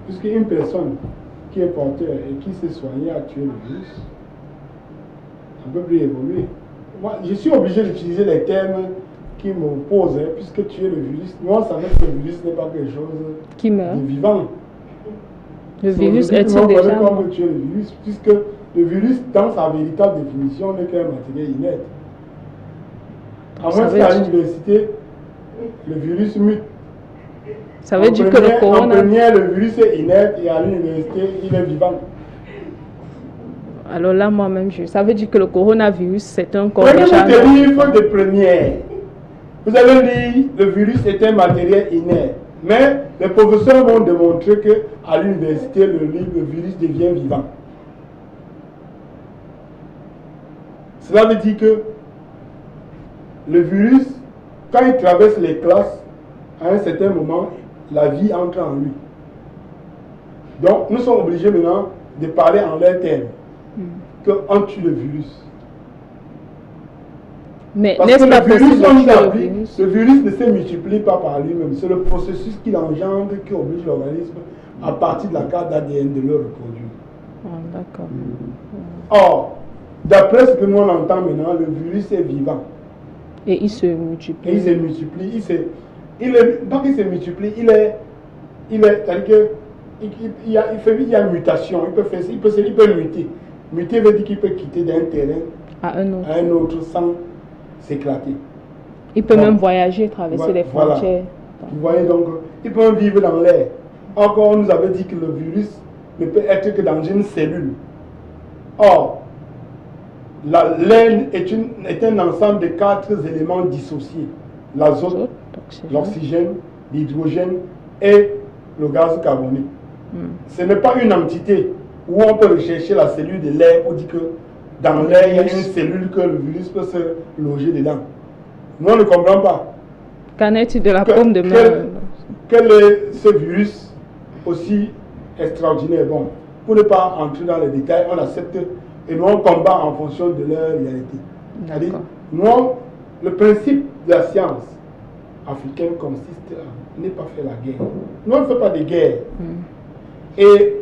puisqu'une personne qui est porteur et qui s'est soignée a tué le virus, on ne peut plus évoluer. Moi, je suis obligé d'utiliser les termes qui m'opposent, puisque tuer le virus, moi, ça veut dire que le virus n'est pas quelque chose qui meurt. De vivant. Le virus est-il déjà mort? On peut tuer le virus, puisque le virus, dans sa véritable définition, n'est qu'un matériel inerte. À moins qu'à l'université, le virus mute. Ça veut dire que le coronavirus. En première, le virus est inerte et à l'université, il est vivant. Alors là, moi-même, ça veut dire que le coronavirus, c'est un corps déjà... Il faut de première. Vous avez dit le virus est un matériel inerte. Mais les professeurs vont démontrer qu'à l'université, le virus devient vivant. Cela veut dire que le virus, quand il traverse les classes, à un certain moment, la vie entre en lui. Donc, nous sommes obligés maintenant de parler en leurs termes. Qu'on tue le virus. Mais parce que le virus ne se multiplie pas par lui-même. C'est le processus qu'il engendre qui oblige l'organisme, à partir de la carte d'ADN, de le reproduire. D'accord. Or, d'après ce que nous on entend maintenant, le virus est vivant. Et il se multiplie. Et il se multiplie. Pas qu'il se multiplie, c'est-à-dire qu'il y a mutation. Il peut muter. Muter veut dire qu'il peut quitter d'un terrain à un autre sans s'éclater. Il peut même voyager, traverser les frontières. Vous voyez donc, il peut vivre dans l'air. Encore, on nous avait dit que le virus ne peut être que dans une cellule. Or, l'air est un ensemble de 4 éléments dissociés. L'azote, l'oxygène, l'hydrogène et le gaz carbonique. Ce n'est pas une entité où on peut rechercher la cellule de l'air pour dire que dans l'air, il y a une cellule que le virus peut se loger dedans. Nous, on ne comprend pas. Qu'en est-il de la pomme de main? Quel est ce virus aussi extraordinaire? Bon, pour ne pas entrer dans les détails, on accepte et nous, on combat en fonction de leur réalité. C'est-à-dire, nous, le principe de la science africaine consiste à ne pas faire la guerre. Nous, on ne fait pas de guerre. Et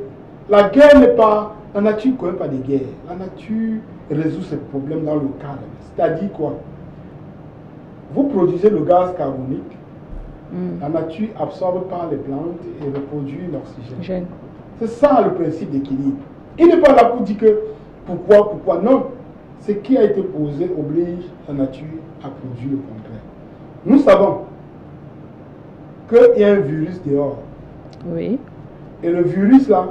la guerre n'est pas... La nature ne connaît pas de guerre. La nature résout ses problèmes dans le cadre. C'est-à-dire quoi? Vous produisez le gaz carbonique, la nature absorbe par les plantes et reproduit l'oxygène. C'est ça le principe d'équilibre. Il n'est pas là pour dire que pourquoi, non. Ce qui a été posé oblige la nature à produire le contraire. Nous savons qu'il y a un virus dehors. Oui. Et le virus là,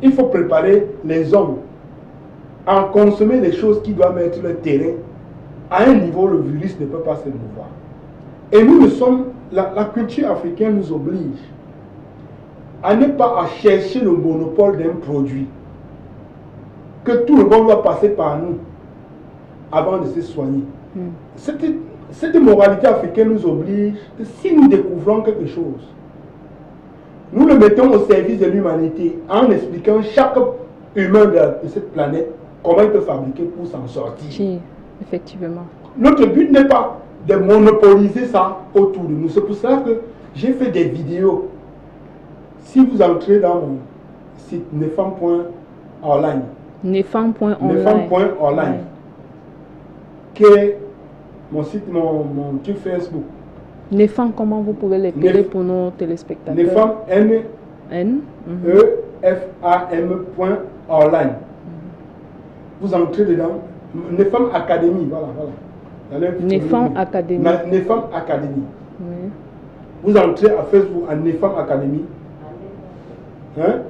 il faut préparer les hommes à consommer les choses qui doivent mettre le terrain. À un niveau, le virus ne peut pas se mouvoir. Et nous sommes, la culture africaine nous oblige à ne pas à chercher le monopole d'un produit. Que tout le monde doit passer par nous avant de se soigner. Cette moralité africaine nous oblige que si nous découvrons quelque chose, nous le mettons au service de l'humanité en expliquant chaque humain de cette planète comment il peut fabriquer pour s'en sortir. Si, effectivement. Notre but n'est pas de monopoliser ça autour de nous. C'est pour ça que j'ai fait des vidéos. Si vous entrez dans mon site nefam.online, nefam.online, qui est mon site, mon truc Facebook. Nefam, comment vous pouvez l'épeler pour nos téléspectateurs? Nefam, N-E-F-A-M.online. Vous entrez dedans. Nefam Academy, voilà. Nefam Academy. Nefam Academy. Oui. Vous entrez à Facebook à Nefam Academy. Hein?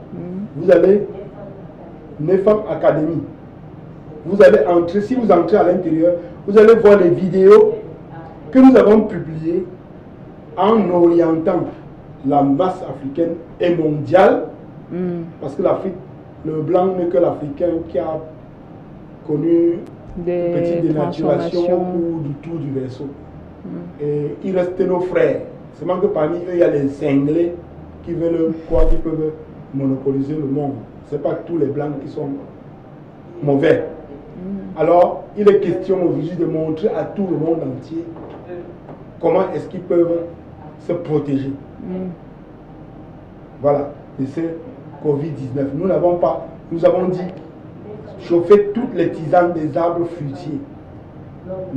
Vous allez Nefam Academy. Vous allez entrer, si vous entrez à l'intérieur, vous allez voir les vidéos que nous avons publiées en orientant la masse africaine et mondiale. Parce que l'Afrique, le blanc n'est que l'Africain qui a connu des petites dénaturations ou du tour du vaisseau. Et il reste nos frères. Seulement que parmi eux, il y a les cinglés qui veulent quoi, qui peuvent monopoliser le monde. Ce n'est pas tous les blancs qui sont mauvais. Alors, il est question aujourd'hui de montrer à tout le monde entier comment est-ce qu'ils peuvent se protéger. Voilà, de ce Covid-19. Nous avons dit chauffer toutes les tisanes des arbres fruitiers.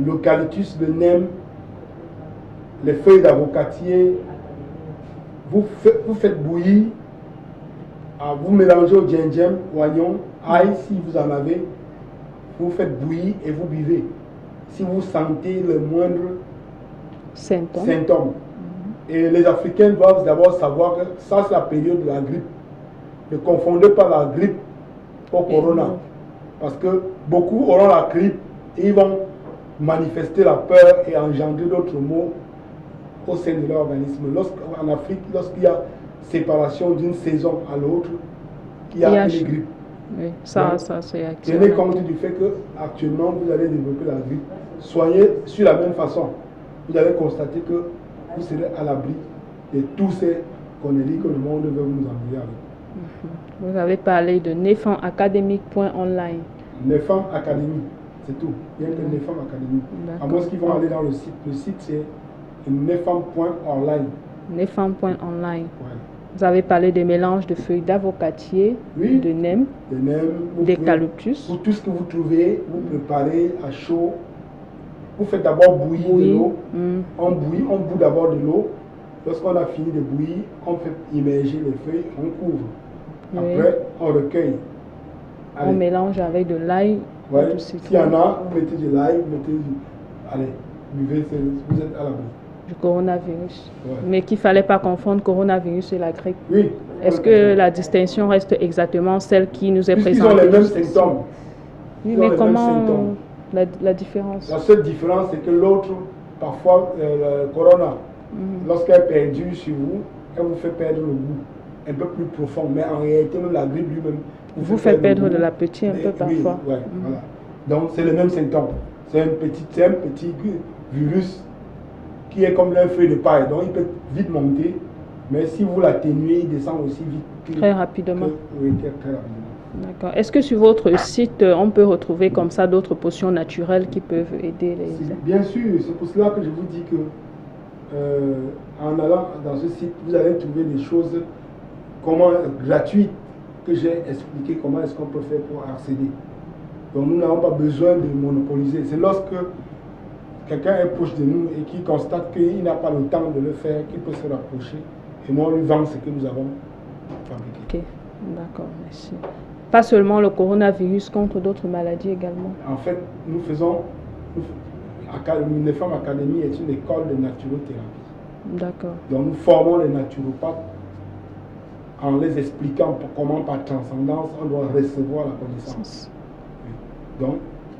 L'eucalyptus, le nem, les feuilles d'avocatier. Vous faites bouillir, vous mélangez au gingembre, oignon, ail si vous en avez. Vous faites bouillir et vous buvez. Si vous sentez le moindre symptôme. Et les Africains doivent d'abord savoir que ça c'est la période de la grippe. Ne confondez pas la grippe au corona. Parce que beaucoup auront la grippe et ils vont manifester la peur et engendrer d'autres maux au sein de leur organisme. En Afrique, lorsqu'il y a séparation d'une saison à l'autre, il y a une grippe. Oui, ça c'est actuellement. Tenez compte du fait que actuellement vous allez développer la grippe. Soyez sur la même façon. Vous allez constater que vous serez à l'abri de tous ces conneries que le monde veut nous envoyer avec. Vous avez parlé de nefamacademic.online. Nefam Academy, c'est tout. Il n'y a que Nefam Academy. À moins qu'ils vont aller dans le site. Le site c'est nefam.online. Nefam.online. Ouais. Vous avez parlé des mélanges de feuilles d'avocatier, de nem, d'eucalyptus. Pour tout ce que vous trouvez, vous préparez à chaud. Vous faites d'abord bouillir de l'eau. On bout d'abord de l'eau. Lorsqu'on a fini de bouillir, on fait immerger les feuilles, on couvre. Après, on recueille. Allez. On mélange avec de l'ail. Ouais. S'il y en a, vous mettez de l'ail, vous mettez du... Allez, buvez, vous êtes à l'abri. Du coronavirus. Ouais. Mais qu'il ne fallait pas confondre coronavirus et la grippe. Oui. Est-ce que la distinction reste exactement celle qui nous est présentée? Ils ont les mêmes symptômes. Oui, mais comment la différence? La seule différence, c'est que l'autre, parfois, le corona, lorsqu'elle est perdue sur vous, elle vous fait perdre le goût un peu plus profond. Mais en réalité, même la grippe lui-même vous fait perdre de l'appétit un peu parfois. Oui, voilà. Donc, c'est le même symptôme. C'est un petit virus qui est comme un feuille de paille. Donc, il peut vite monter. Mais si vous l'atténuez, il descend aussi vite. Très rapidement. Oui, très rapidement. D'accord. Est-ce que sur votre site, on peut retrouver comme ça d'autres potions naturelles qui peuvent aider les... Bien sûr, c'est pour cela que je vous dis que en allant dans ce site, vous allez trouver des choses gratuites que j'ai expliqué comment est-ce qu'on peut faire pour accéder. Donc nous n'avons pas besoin de monopoliser. C'est lorsque quelqu'un est proche de nous et qui constate qu'il n'a pas le temps de le faire, qu'il peut se rapprocher et moi on lui vend ce que nous avons fabriqué. Ok, d'accord, merci. Pas seulement le coronavirus, contre d'autres maladies également. En fait, les femmes académies est une école de naturothérapie. D'accord. Donc nous formons les naturopathes en les expliquant comment par transcendance on doit recevoir la connaissance. Oui. Donc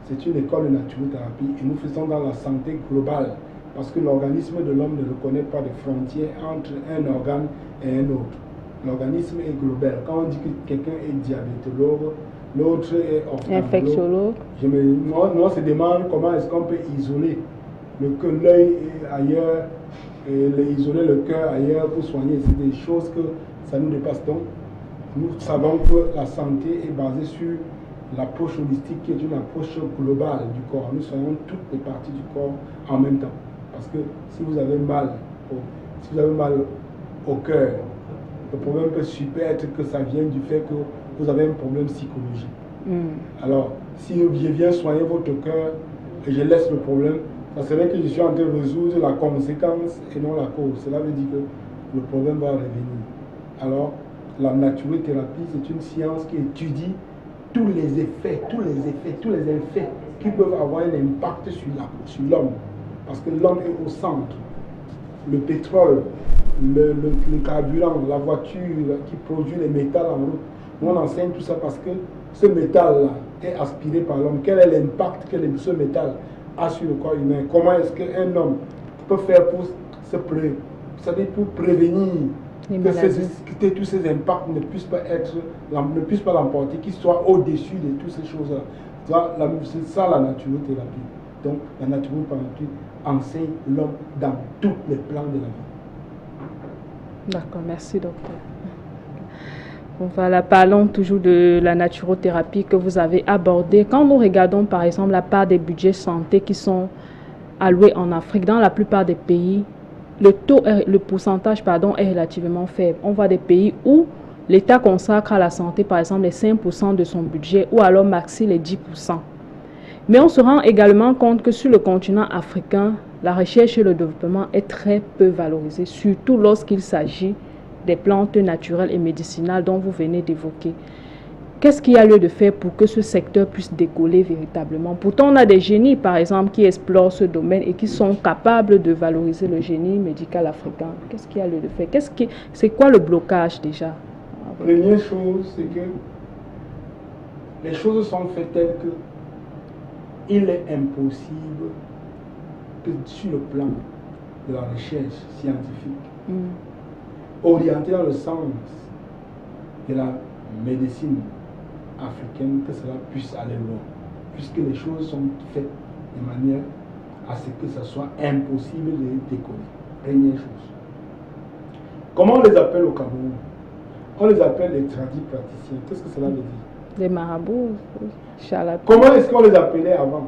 c'est une école de naturothérapie et nous faisons dans la santé globale parce que l'organisme de l'homme ne reconnaît pas de frontières entre un organe et un autre. L'organisme est global. Quand on dit que quelqu'un est diabétologue, l'autre est infectiologue. Moi, on se demande comment est-ce qu'on peut isoler l'œil ailleurs et isoler le cœur ailleurs pour soigner. C'est des choses que ça nous dépasse. Donc, nous savons que la santé est basée sur l'approche holistique qui est une approche globale du corps. Nous soignons toutes les parties du corps en même temps. Parce que si vous avez mal au cœur, le problème peut super être que ça vient du fait que vous avez un problème psychologique. Alors, si je viens soigner votre cœur et je laisse le problème, ça serait que je suis en train de résoudre la conséquence et non la cause. Cela veut dire que le problème va revenir. Alors, la naturothérapie, c'est une science qui étudie tous les effets qui peuvent avoir un impact sur l'homme. Parce que l'homme est au centre. Le pétrole, le carburant, la voiture qui produit les métals en route. Nous, on enseigne tout ça parce que ce métal-là est aspiré par l'homme. Quel est l'impact que ce métal a sur le corps humain? Comment est-ce qu'un homme peut faire pour prévenir que tous ces impacts ne puissent pas l'emporter, qu'ils soient au-dessus de toutes ces choses-là. C'est ça la naturothérapie. Donc la naturothérapie enseigne l'homme dans tous les plans de la vie. D'accord, merci docteur. Voilà, parlons toujours de la naturothérapie que vous avez abordée. Quand nous regardons par exemple la part des budgets santé qui sont alloués en Afrique, dans la plupart des pays, le pourcentage est relativement faible. On voit des pays où l'État consacre à la santé par exemple les 5% de son budget ou alors maxi les 10%. Mais on se rend également compte que sur le continent africain, la recherche et le développement est très peu valorisé, surtout lorsqu'il s'agit des plantes naturelles et médicinales dont vous venez d'évoquer. Qu'est-ce qu'il y a lieu de faire pour que ce secteur puisse décoller véritablement? Pourtant, on a des génies, par exemple, qui explorent ce domaine et qui sont capables de valoriser le génie médical africain. Qu'est-ce qu'il y a lieu de faire? C'est quoi le blocage déjà? Première chose, c'est que les choses sont faites telles que il est impossible que sur le plan de la recherche scientifique, orienté dans le sens de la médecine africaine, que cela puisse aller loin, puisque les choses sont faites de manière à ce que ce soit impossible de décoller. Première chose. Comment on les appelle au Cameroun? On les appelle les tradipraticiens. Qu'est-ce que cela veut dire? Les marabouts, charlatans. Comment est-ce qu'on les appelait avant?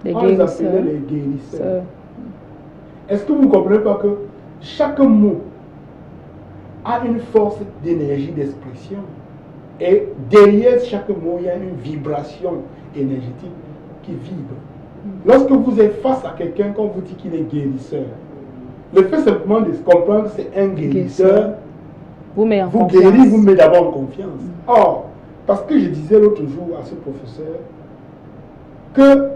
On les appelait les guérisseurs. Est-ce que vous ne comprenez pas que chaque mot a une force d'énergie d'expression et derrière chaque mot, il y a une vibration énergétique qui vibre. Lorsque vous êtes face à quelqu'un, quand vous dites qu'il est guérisseur, le fait simplement de comprendre que c'est un guérisseur, vous guérit, vous met d'abord en confiance. Or, parce que je disais l'autre jour à ce professeur que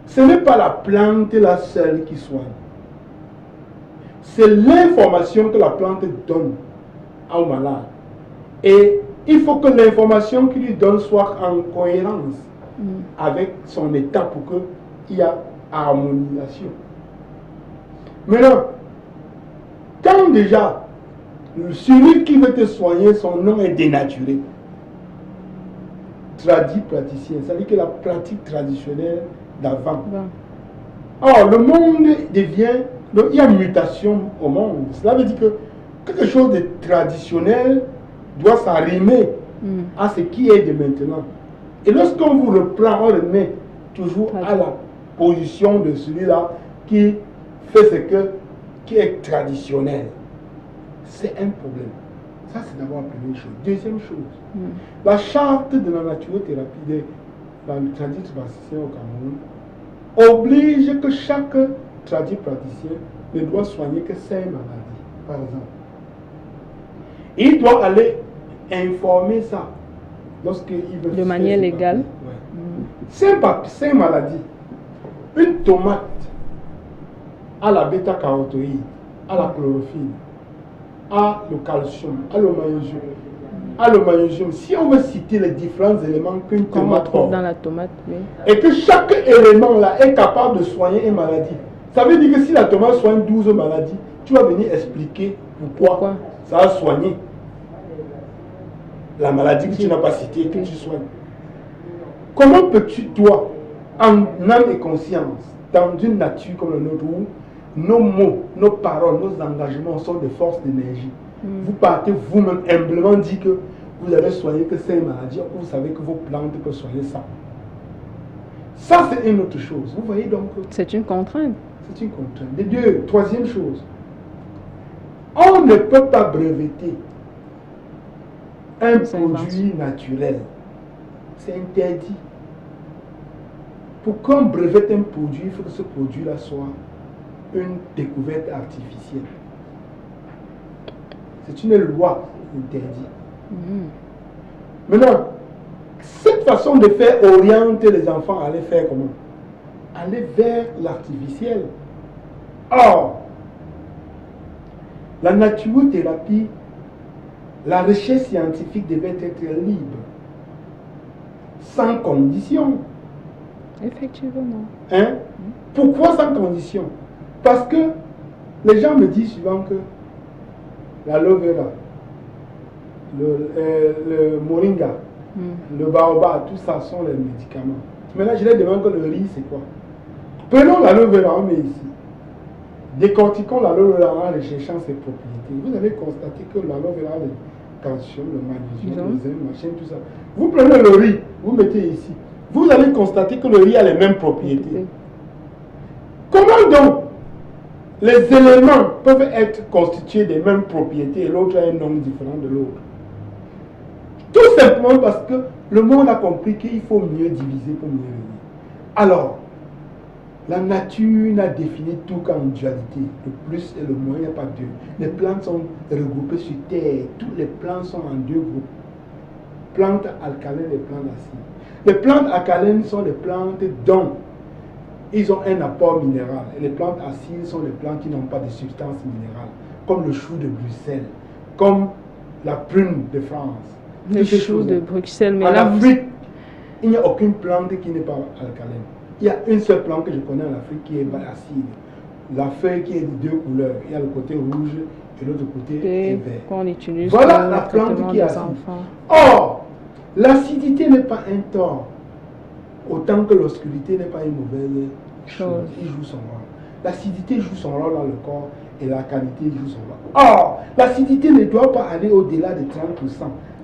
ce n'est pas la plante la seule qui soigne. C'est l'information que la plante donne au malade. Et il faut que l'information qu'il lui donne soit en cohérence avec son état pour qu'il y ait harmonisation. Maintenant, quand déjà celui qui veut te soigner, son nom est dénaturé, praticien, c'est-à-dire que la pratique traditionnelle d'avant. Or, le monde devient, il y a une mutation au monde. Cela veut dire que quelque chose de traditionnel doit s'arrimer à ce qui est de maintenant. Et lorsqu'on vous reprend, on remet toujours à la position de celui-là qui fait qui est traditionnel. C'est un problème. Ça, c'est d'abord la première chose. Deuxième chose, la charte de la naturothérapie de la tradipraticien au Cameroun oblige que chaque tradipraticien ne doit soigner que 5 maladies, par exemple. Il doit aller informer ça lorsqu'il veut de manière légale. Ouais. C'est une maladie. Une tomate a la bêta-carotéine, a la chlorophylle, a le calcium, a le magnésium. Si on veut citer les différents éléments qu'une tomate trouve dans la tomate, oui. Et que chaque élément là est capable de soigner une maladie. Ça veut dire que si la tomate soigne 12 maladies, tu vas venir expliquer pourquoi ça a soigné la maladie que tu n'as pas citée, que tu soignes. Comment peux-tu, toi, en âme et conscience, dans une nature comme le nôtre, où nos mots, nos paroles, nos engagements sont des forces d'énergie, vous partez vous-même humblement dire que vous avez soigné que c'est une maladie, vous savez que vos plantes peuvent soigner ça. Ça, c'est une autre chose. Vous voyez donc. C'est une contrainte. C'est une contrainte. De deux, troisième chose. On ne peut pas breveter un produit naturel. C'est interdit. Pour qu'on brevette un produit, il faut que ce produit-là soit une découverte artificielle. C'est une loi interdite. Maintenant, cette façon de faire oriente les enfants à aller faire comment? Aller vers l'artificiel. Or, la naturothérapie, la recherche scientifique devait être libre, sans condition. Effectivement. Hein? Pourquoi sans condition? Parce que les gens me disent souvent que l'aloe vera, le moringa, le baobab, tout ça sont les médicaments. Mais là, je leur demande que le riz, c'est quoi? Prenons l'aloe vera, on met ici. Décortiquons l'aloe vera en recherchant ses propriétés. Vous allez constater que l'aloe vera a le calcium, le magnésium, les zinc, machin, tout ça. Vous prenez le riz, vous mettez ici. Vous allez constater que le riz a les mêmes propriétés. Comment donc les éléments peuvent être constitués des mêmes propriétés et l'autre a un nom différent de l'autre? Tout simplement parce que le monde a compris qu'il faut mieux diviser pour mieux régner. Alors, la nature n'a défini tout qu'en dualité. Le plus et le moins, il n'y a pas deux. Les plantes sont regroupées sur terre. Toutes les plantes sont en deux groupes. Plantes alcalines et plantes acides. Les plantes alcalines sont les plantes dont ils ont un apport minéral. Et les plantes acides sont les plantes qui n'ont pas de substance minérale. Comme le chou de Bruxelles, comme la prune de France. Le chou de Bruxelles, mais en là, Afrique, il n'y a aucune plante qui n'est pas alcaline. Il y a une seule plante que je connais en Afrique qui est acide. La feuille qui est de deux couleurs. Il y a le côté rouge et l'autre côté est vert. Qu'on utilise voilà la plante qui est acide. Or, l'acidité n'est pas un tort. Autant que l'obscurité n'est pas une mauvaise chose. Il joue son rôle. L'acidité joue son rôle dans le corps et la qualité joue son rôle. Or, l'acidité ne doit pas aller au-delà de 30%.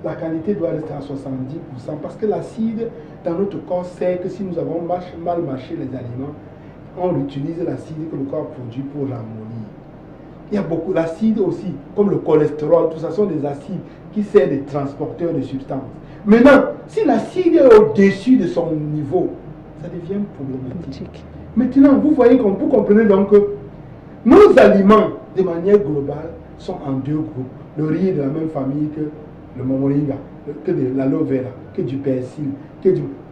La qualité doit rester à 70% parce que l'acide dans notre corps sait que si nous avons mal mâché les aliments, on utilise l'acide que le corps produit pour l'ammonie. Il y a beaucoup d'acide aussi, comme le cholestérol, tout ça sont des acides qui servent de transporteurs de substances. Maintenant, si l'acide est au-dessus de son niveau, ça devient problématique. Maintenant, vous voyez, vous comprenez donc que nos aliments, de manière globale, sont en deux groupes. Le riz est de la même famille que le moringa, que de l'aloe vera, que du persil,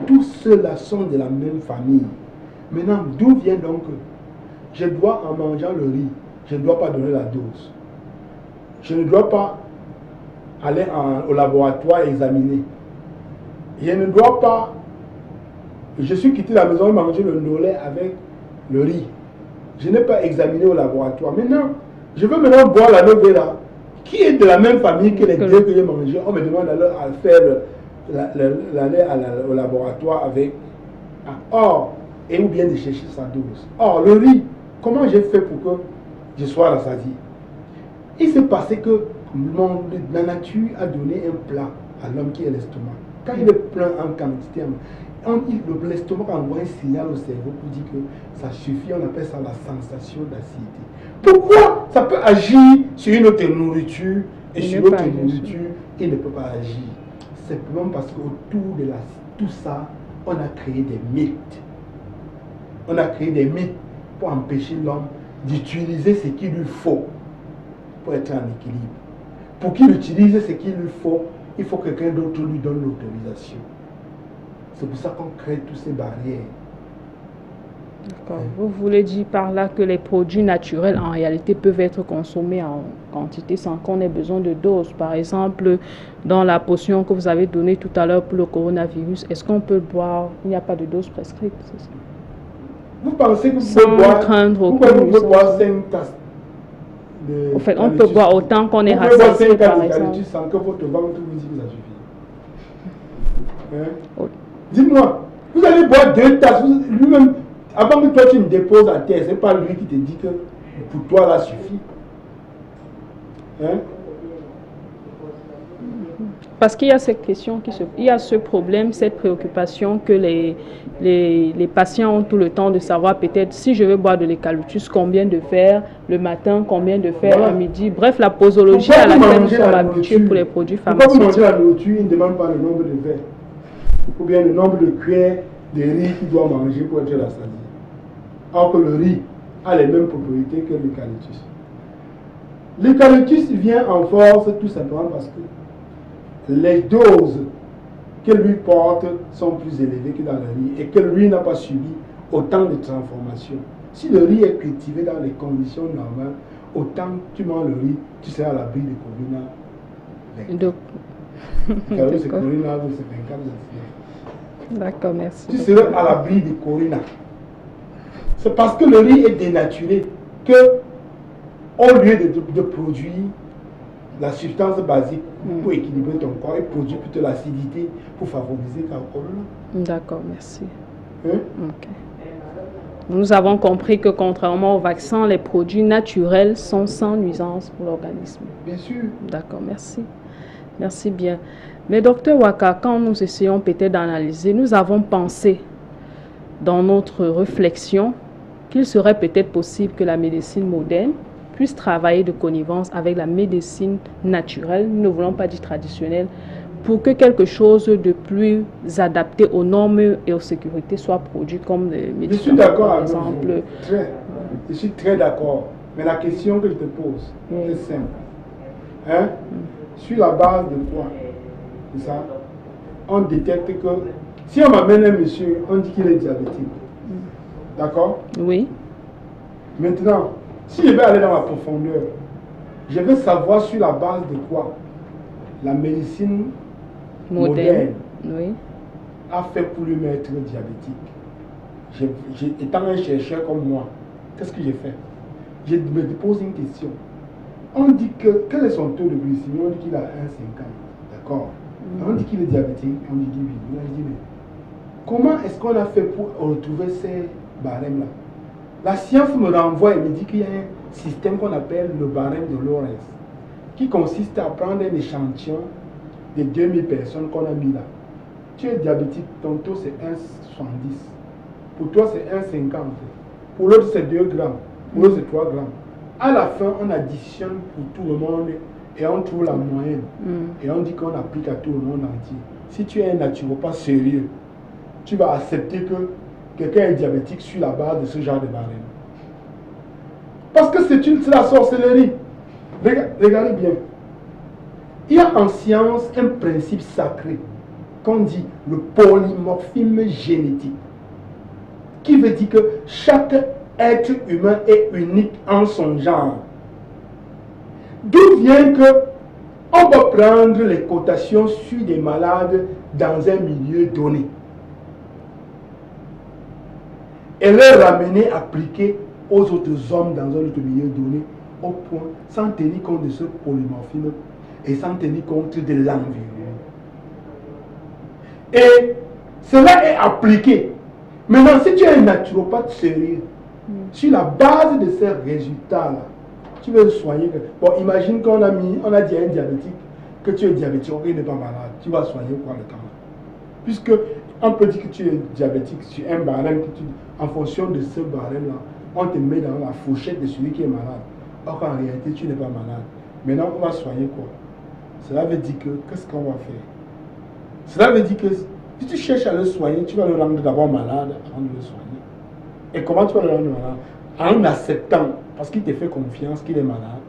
tous ceux-là sont de la même famille. Maintenant, d'où vient donc que je dois, en mangeant le riz, je ne dois pas donner la dose. Je ne dois pas aller au laboratoire examiner. Je ne dois pas... Je suis quitté la maison et manger le nolet avec le riz. Je n'ai pas examiné au laboratoire. Maintenant, je veux maintenant boire l'aloe vera, qui est de la même famille que les deux que j'ai mangés. On me demande alors à faire l'aller au laboratoire avec... Or, et ou bien de chercher sa dose. Or, le riz, comment j'ai fait pour que je sois rassasié? Il s'est passé que la nature a donné un plat à l'homme qui est l'estomac. Quand il est plein en quantité, l'estomac envoie un signal au cerveau pour dire que ça suffit, on appelle ça la sensation d'acidité. Pourquoi ça peut agir sur une autre nourriture et sur l'autre nourriture, il ne peut pas agir? Simplement parce qu'autour de tout ça, on a créé des mythes. On a créé des mythes pour empêcher l'homme d'utiliser ce qu'il lui faut pour être en équilibre. pour qu'il utilise ce qu'il lui faut, il faut que quelqu'un d'autre lui donne l'autorisation. C'est pour ça qu'on crée toutes ces barrières. D'accord. Vous voulez dire par là que les produits naturels en réalité peuvent être consommés en quantité sans qu'on ait besoin de doses. Par exemple, dans la potion que vous avez donnée tout à l'heure pour le coronavirus, est-ce qu'on peut boire? Il n'y a pas de dose prescrite, c'est ça? Vous pensez que vous Sans pouvez boire, craindre vous aucune pouvez boire nuisance. 5 tasses de En fait, on peut calitus. boire autant qu'on est Vous pouvez boire rassasié, 5 par tasses de exemple. calitus sans que votre ventre vous dise que ça suffit. Hein? Oh. Dites-moi, vous allez boire 2 tasses, lui-même, avant que toi tu ne déposes à terre, c'est pas lui qui te dit que pour toi là suffit. Hein? Parce qu'il y a cette question, il y a ce problème, cette préoccupation que les patients ont tout le temps de savoir peut-être si je veux boire de l'eucalyptus, combien de faire le matin, combien de faire Voilà. à midi. Bref, la posologie à laquelle nous sommes habitués pour les produits Pourquoi vous pharmaceutiques. mangez la nourriture, il ne demande pas le nombre de verres ou bien le nombre de cuillères de riz qu'il doit manger pour être rassasié. Alors que le riz a les mêmes propriétés que l'eucalyptus. L'eucalyptus vient en force tout simplement parce que les doses que lui porte sont plus élevées que dans le riz et que lui n'a pas subi autant de transformations. Si le riz est cultivé dans les conditions normales, autant tu manges le riz, tu seras à l'abri de corona. C'est corona, c'est 24. D'accord, merci. Tu seras à l'abri de corona. C'est parce que le riz est dénaturé que, au lieu de produire la substance basique pour équilibrer ton corps, il produit plutôt l'acidité pour favoriser ta corona. D'accord, merci. Hein? Ok. Nous avons compris que contrairement au vaccin, les produits naturels sont sans nuisance pour l'organisme. Bien sûr. D'accord, merci. Merci bien. Mais docteur Waka, quand nous essayons peut-être d'analyser, nous avons pensé dans notre réflexion qu'il serait peut-être possible que la médecine moderne puisse travailler de connivence avec la médecine naturelle, nous ne voulons pas dire traditionnelle, pour que quelque chose de plus adapté aux normes et aux sécurités soit produit comme les médicaments. Je suis d'accord par avec exemple. vous. Je suis très d'accord. Mais la question que je te pose est simple. Hein? Sur la base de quoi? C'est ça? On détecte que si on m'amène un monsieur, on dit qu'il est diabétique. D'accord? Oui. Maintenant, si je vais aller dans la profondeur, je veux savoir sur la base de quoi la médecine moderne oui. a fait pour lui mettre diabétique. Étant un chercheur comme moi, qu'est-ce que j'ai fait? Je me pose une question. On dit que, quel est son taux de glycémie? On dit qu'il a 1,50. D'accord? On dit qu'il est diabétique. On dit oui. Moi, je dis, mais comment est-ce qu'on a fait pour retrouver ces barèmes-là? La science me renvoie et me dit qu'il y a un système qu'on appelle le barème de Lorenz, qui consiste à prendre un échantillon de 2000 personnes qu'on a mis là. Tu es diabétique, ton taux c'est 1,70. Pour toi c'est 1,50. Pour l'autre c'est 2 grammes. Pour l'autre c'est 3 grammes. À la fin, on additionne pour tout le monde et on trouve la moyenne. Et on dit qu'on applique à tout le monde entier. Si tu es un naturopathe sérieux, tu vas accepter que quelqu'un est diabétique sur la base de ce genre de barème. Parce que c'est la sorcellerie. Regardez bien. Il y a en science un principe sacré qu'on dit le polymorphisme génétique, qui veut dire que chaque être humain est unique en son genre. D'où vient que on va prendre les cotations sur des malades dans un milieu donné et les ramener appliquer aux autres hommes dans un autre milieu donné au point, sans tenir compte de ce polymorphisme et sans tenir compte de l'environnement. Et cela est appliqué. Maintenant, si tu es un naturopathe sérieux, sur la base de ces résultats-là, tu veux soigner. Bon, imagine qu'on a dit à un diabétique que tu es diabétique, il n'est pas malade. Tu vas soigner quoi le temps? Puisque on peut dire que tu es diabétique sur un barème, en fonction de ce barème-là, on te met dans la fourchette de celui qui est malade. Or qu'en réalité, tu n'es pas malade. Maintenant, on va soigner quoi? Cela veut dire que, qu'est-ce qu'on va faire? Cela veut dire que si tu cherches à le soigner, tu vas le rendre d'abord malade avant de le soigner. Et comment tu vas le rendre malade? En acceptant, parce qu'il te fait confiance qu'il est malade,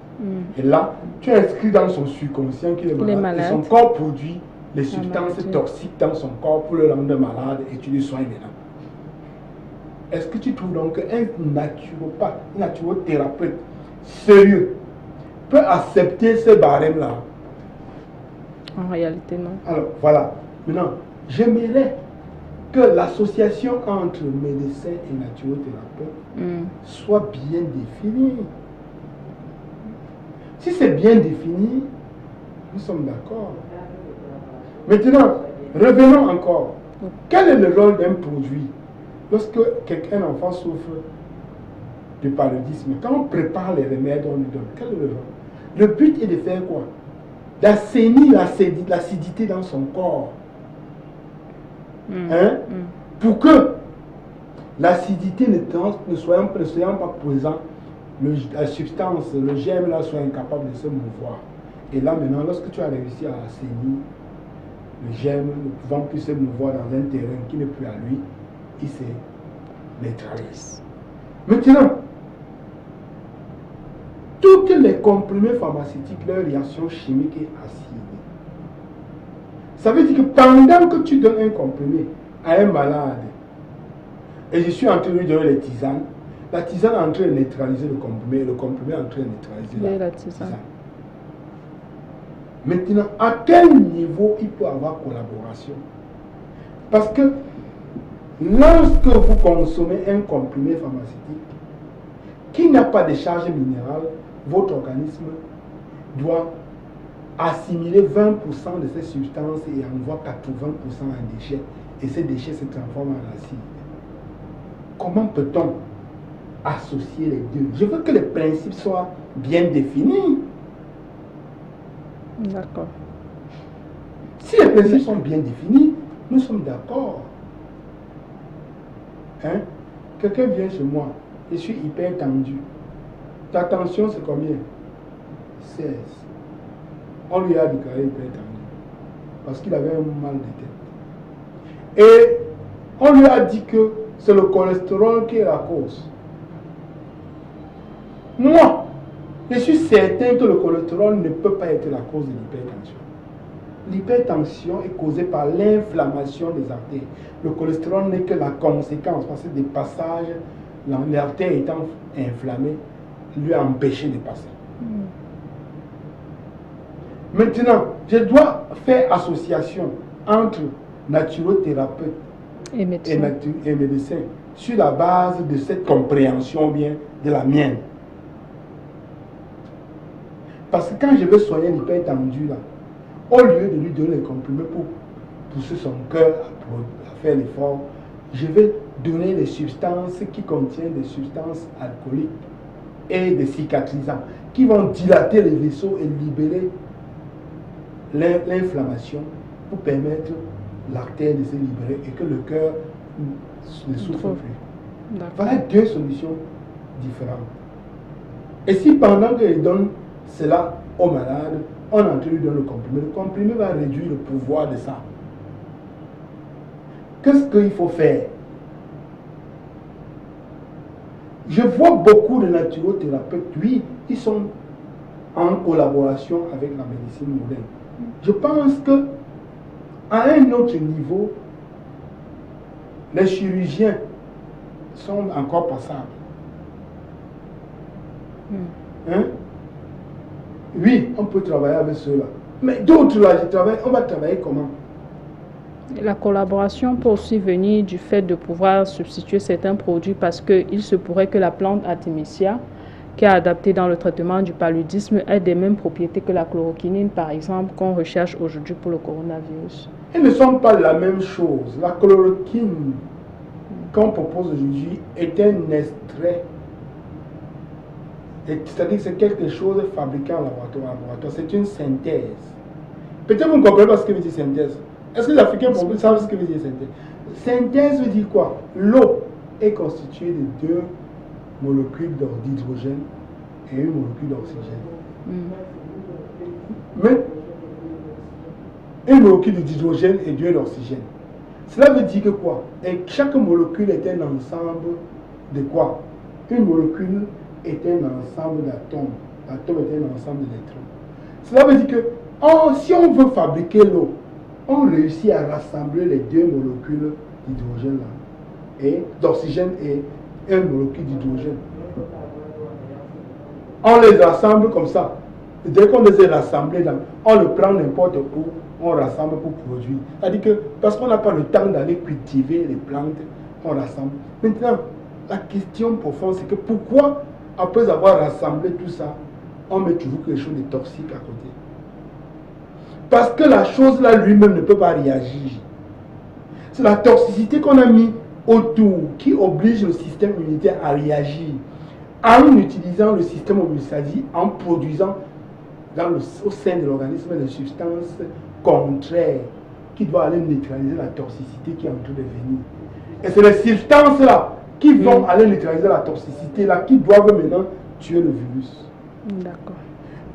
Et là, tu inscris dans son subconscient qu'il est malade. Et son corps produit les substances toxiques dans son corps pour le rendre malade et tu le soignes maintenant. Est-ce que tu trouves donc qu'un naturopathe, un naturothérapeute sérieux peut accepter ce barème-là? En réalité, non. Alors, voilà. Maintenant, j'aimerais que l'association entre médecins et naturothérapeutes soit bien définie. Si c'est bien défini, nous sommes d'accord. Maintenant, revenons encore. Quel est le rôle d'un produit lorsque un enfant souffre de paludisme? Quand on prépare les remèdes, on lui donne. Quel est le rôle? Le but est de faire quoi? D'assainir l'acidité dans son corps. Pour que l'acidité ne soit pas présente, la substance, le germe là soit incapable de se mouvoir. Et là maintenant, lorsque tu as réussi à assainir le germe, ne pouvant plus se mouvoir dans un terrain qui n'est plus à lui, il se neutralise. Maintenant, toutes les comprimés pharmaceutiques, leur réaction chimique est acide. Ça veut dire que pendant que tu donnes un comprimé à un malade, et je suis en train de lui donner les tisanes, la tisane est en train de neutraliser le comprimé est en train de neutraliser la tisane. Maintenant, à quel niveau il peut y avoir collaboration? Parce que lorsque vous consommez un comprimé pharmaceutique qui n'a pas de charge minérale, votre organisme doit assimiler 20% de ces substances et envoie 80% en déchets. Et ces déchets se transforment en acide. Comment peut-on associer les deux? Je veux que les principes soient bien définis. D'accord. Si les principes sont bien définis, nous sommes d'accord. Hein? Quelqu'un vient chez moi, je suis hyper tendu. Ta tension, c'est combien? 16. On lui a déclaré hyper tendu. Parce qu'il avait un mal de tête. Et on lui a dit que c'est le cholestérol qui est la cause. Moi, je suis certain que le cholestérol ne peut pas être la cause de l'hypertension. L'hypertension est causée par l'inflammation des artères. Le cholestérol n'est que la conséquence, parce que des passages, l'artère étant inflammée, lui a empêché de passer. Maintenant, je dois faire association entre naturothérapeute et médecin sur la base de cette compréhension bien de la mienne. Parce que quand je veux soigner l'hypertendu là, au lieu de lui donner les comprimés pour pousser son cœur à faire l'effort, je vais donner les substances qui contiennent des substances alcooliques et des cicatrisants qui vont dilater les vaisseaux et libérer l'inflammation pour permettre l'artère de se libérer et que le cœur ne souffre plus. Voilà deux solutions différentes. Et si pendant qu'il donne cela au malade, on est en train de lui donner le comprimé va réduire le pouvoir de ça. Qu'est-ce qu'il faut faire? Je vois beaucoup de naturothérapeutes, oui, ils sont en collaboration avec la médecine moderne. Je pense que à un autre niveau, les chirurgiens sont encore passables. Hein? Oui, on peut travailler avec ceux-là. Mais d'autres là, on va travailler comment? La collaboration peut aussi venir du fait de pouvoir substituer certains produits parce qu'il se pourrait que la plante Artemisia, qui est adaptée dans le traitement du paludisme, ait des mêmes propriétés que la chloroquinine, par exemple, qu'on recherche aujourd'hui pour le coronavirus. Elles ne sont pas la même chose. La chloroquine qu'on propose aujourd'hui est un extrait. C'est-à-dire que c'est quelque chose fabriqué en laboratoire. C'est une synthèse. Peut-être vous ne comprenez pas ce que veut dire synthèse. Est-ce que les Africains savent ce que veut dire synthèse? Synthèse veut dire quoi? L'eau est constituée de deux molécules d'hydrogène et une molécule d'oxygène. Mais une molécule d'hydrogène et deux d'oxygène. Cela veut dire que quoi? Et chaque molécule est un ensemble de quoi? Une molécule est un ensemble d'atomes. L'atome est un ensemble d'électrons. Cela veut dire que si on veut fabriquer l'eau, on réussit à rassembler les deux molécules d'hydrogène là, et d'oxygène et un molécule d'hydrogène. On les rassemble comme ça. Dès qu'on les a rassemblés, on le prend n'importe où, on rassemble pour produire. C'est-à-dire que parce qu'on n'a pas le temps d'aller cultiver les plantes, on rassemble. Maintenant, la question profonde, c'est que pourquoi, après avoir rassemblé tout ça, on met toujours quelque chose de toxique à côté? Parce que la chose là lui-même ne peut pas réagir. C'est la toxicité qu'on a mis autour qui oblige le système immunitaire à réagir en utilisant le système immunitaire, c'est-à-dire en produisant au sein de l'organisme des substances contraires qui doivent aller neutraliser la toxicité qui est en train de venir. Et c'est les substances-là qui vont aller neutraliser la toxicité-là qui doivent maintenant tuer le virus. D'accord.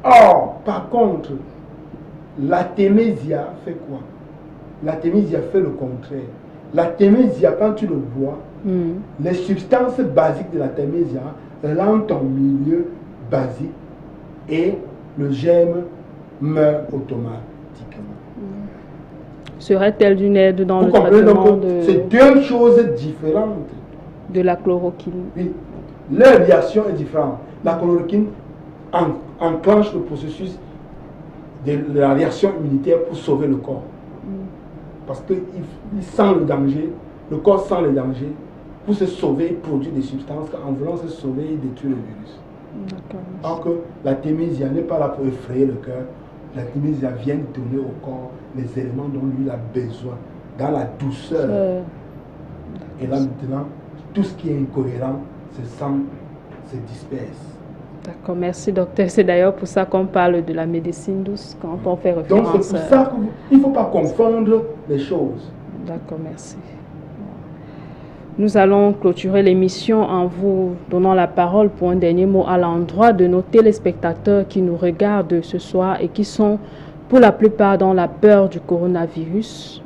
Or, par contre, l'artémisia fait quoi? L'artémisia fait le contraire. L'artémisia, quand tu le bois, les substances basiques de l'artémisia rendent ton milieu basique et le germe meurt automatiquement. Serait-elle d'une aide dans le traitement de... C'est deux choses différentes. De la chloroquine. Oui, leur réaction est différente. La chloroquine enclenche le processus de la réaction immunitaire pour sauver le corps. Parce qu'il sent le danger, le corps sent le danger. Pour se sauver, il produit des substances en voulant se sauver, il détruit le virus. Alors que l'artémisia n'est pas là pour effrayer le cœur. L'artémisia vient donner au corps les éléments dont lui a besoin, dans la douceur. Et là maintenant, tout ce qui est incohérent se sent, se disperse. D'accord, merci docteur. C'est d'ailleurs pour ça qu'on parle de la médecine douce quand on fait référence. Donc c'est pour ça qu'il ne faut pas confondre les choses. D'accord, merci. Nous allons clôturer l'émission en vous donnant la parole pour un dernier mot à l'endroit de nos téléspectateurs qui nous regardent ce soir et qui sont pour la plupart dans la peur du coronavirus.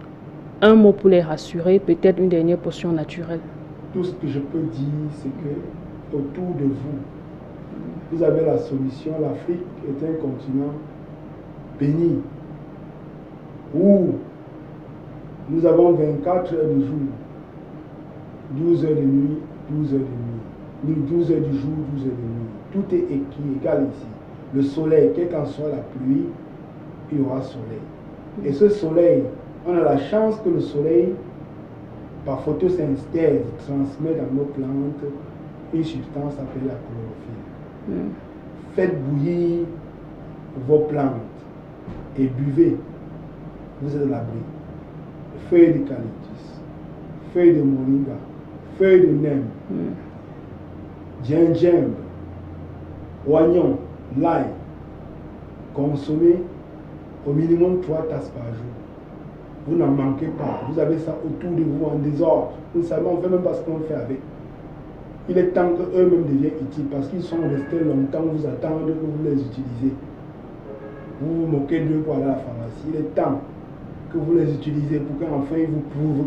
Un mot pour les rassurer, peut-être une dernière potion naturelle. Tout ce que je peux dire, c'est que autour de vous avez la solution. L'Afrique est un continent béni où nous avons 24 heures du jour, 12 heures de nuit, 12 heures de nuit, 12 heures du jour, 12 heures de nuit. Tout est égal ici. Le soleil, quelle qu'en soit la pluie, il y aura soleil. Et ce soleil, on a la chance que le soleil, par photosynthèse, transmet dans nos plantes une substance appelée la chlorophylle. Faites bouillir vos plantes et buvez. Vous êtes à l'abri. Feuilles d'eucalyptus, feuilles de moringa, feuilles de neem, gingembre, oignon, l'ail. Consommez au minimum 3 tasses par jour. Vous n'en manquez pas. Vous avez ça autour de vous en désordre. Nous savons, on ne fait même pas ce qu'on fait avec. Il est temps qu'eux-mêmes deviennent utiles parce qu'ils sont restés longtemps, vous attendent que vous les utilisez. Vous vous moquez d'eux pour aller à la pharmacie. Il est temps que vous les utilisez pour qu'enfin ils vous prouvent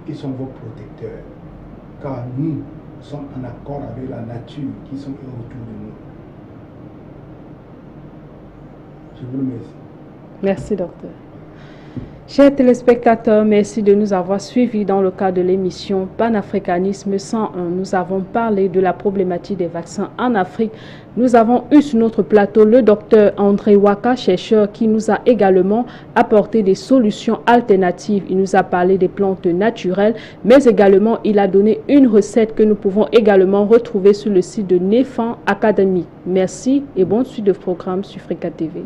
qu'ils sont vos protecteurs. Car nous sommes en accord avec la nature qui sont autour de nous. Je vous remercie. Merci, docteur. Chers téléspectateurs, merci de nous avoir suivis dans le cadre de l'émission Panafricanisme 101. Nous avons parlé de la problématique des vaccins en Afrique. Nous avons eu sur notre plateau le docteur André Waka, chercheur, qui nous a également apporté des solutions alternatives. Il nous a parlé des plantes naturelles, mais également il a donné une recette que nous pouvons également retrouver sur le site de Nefan Academy. Merci et bonne suite de programme sur Africa TV.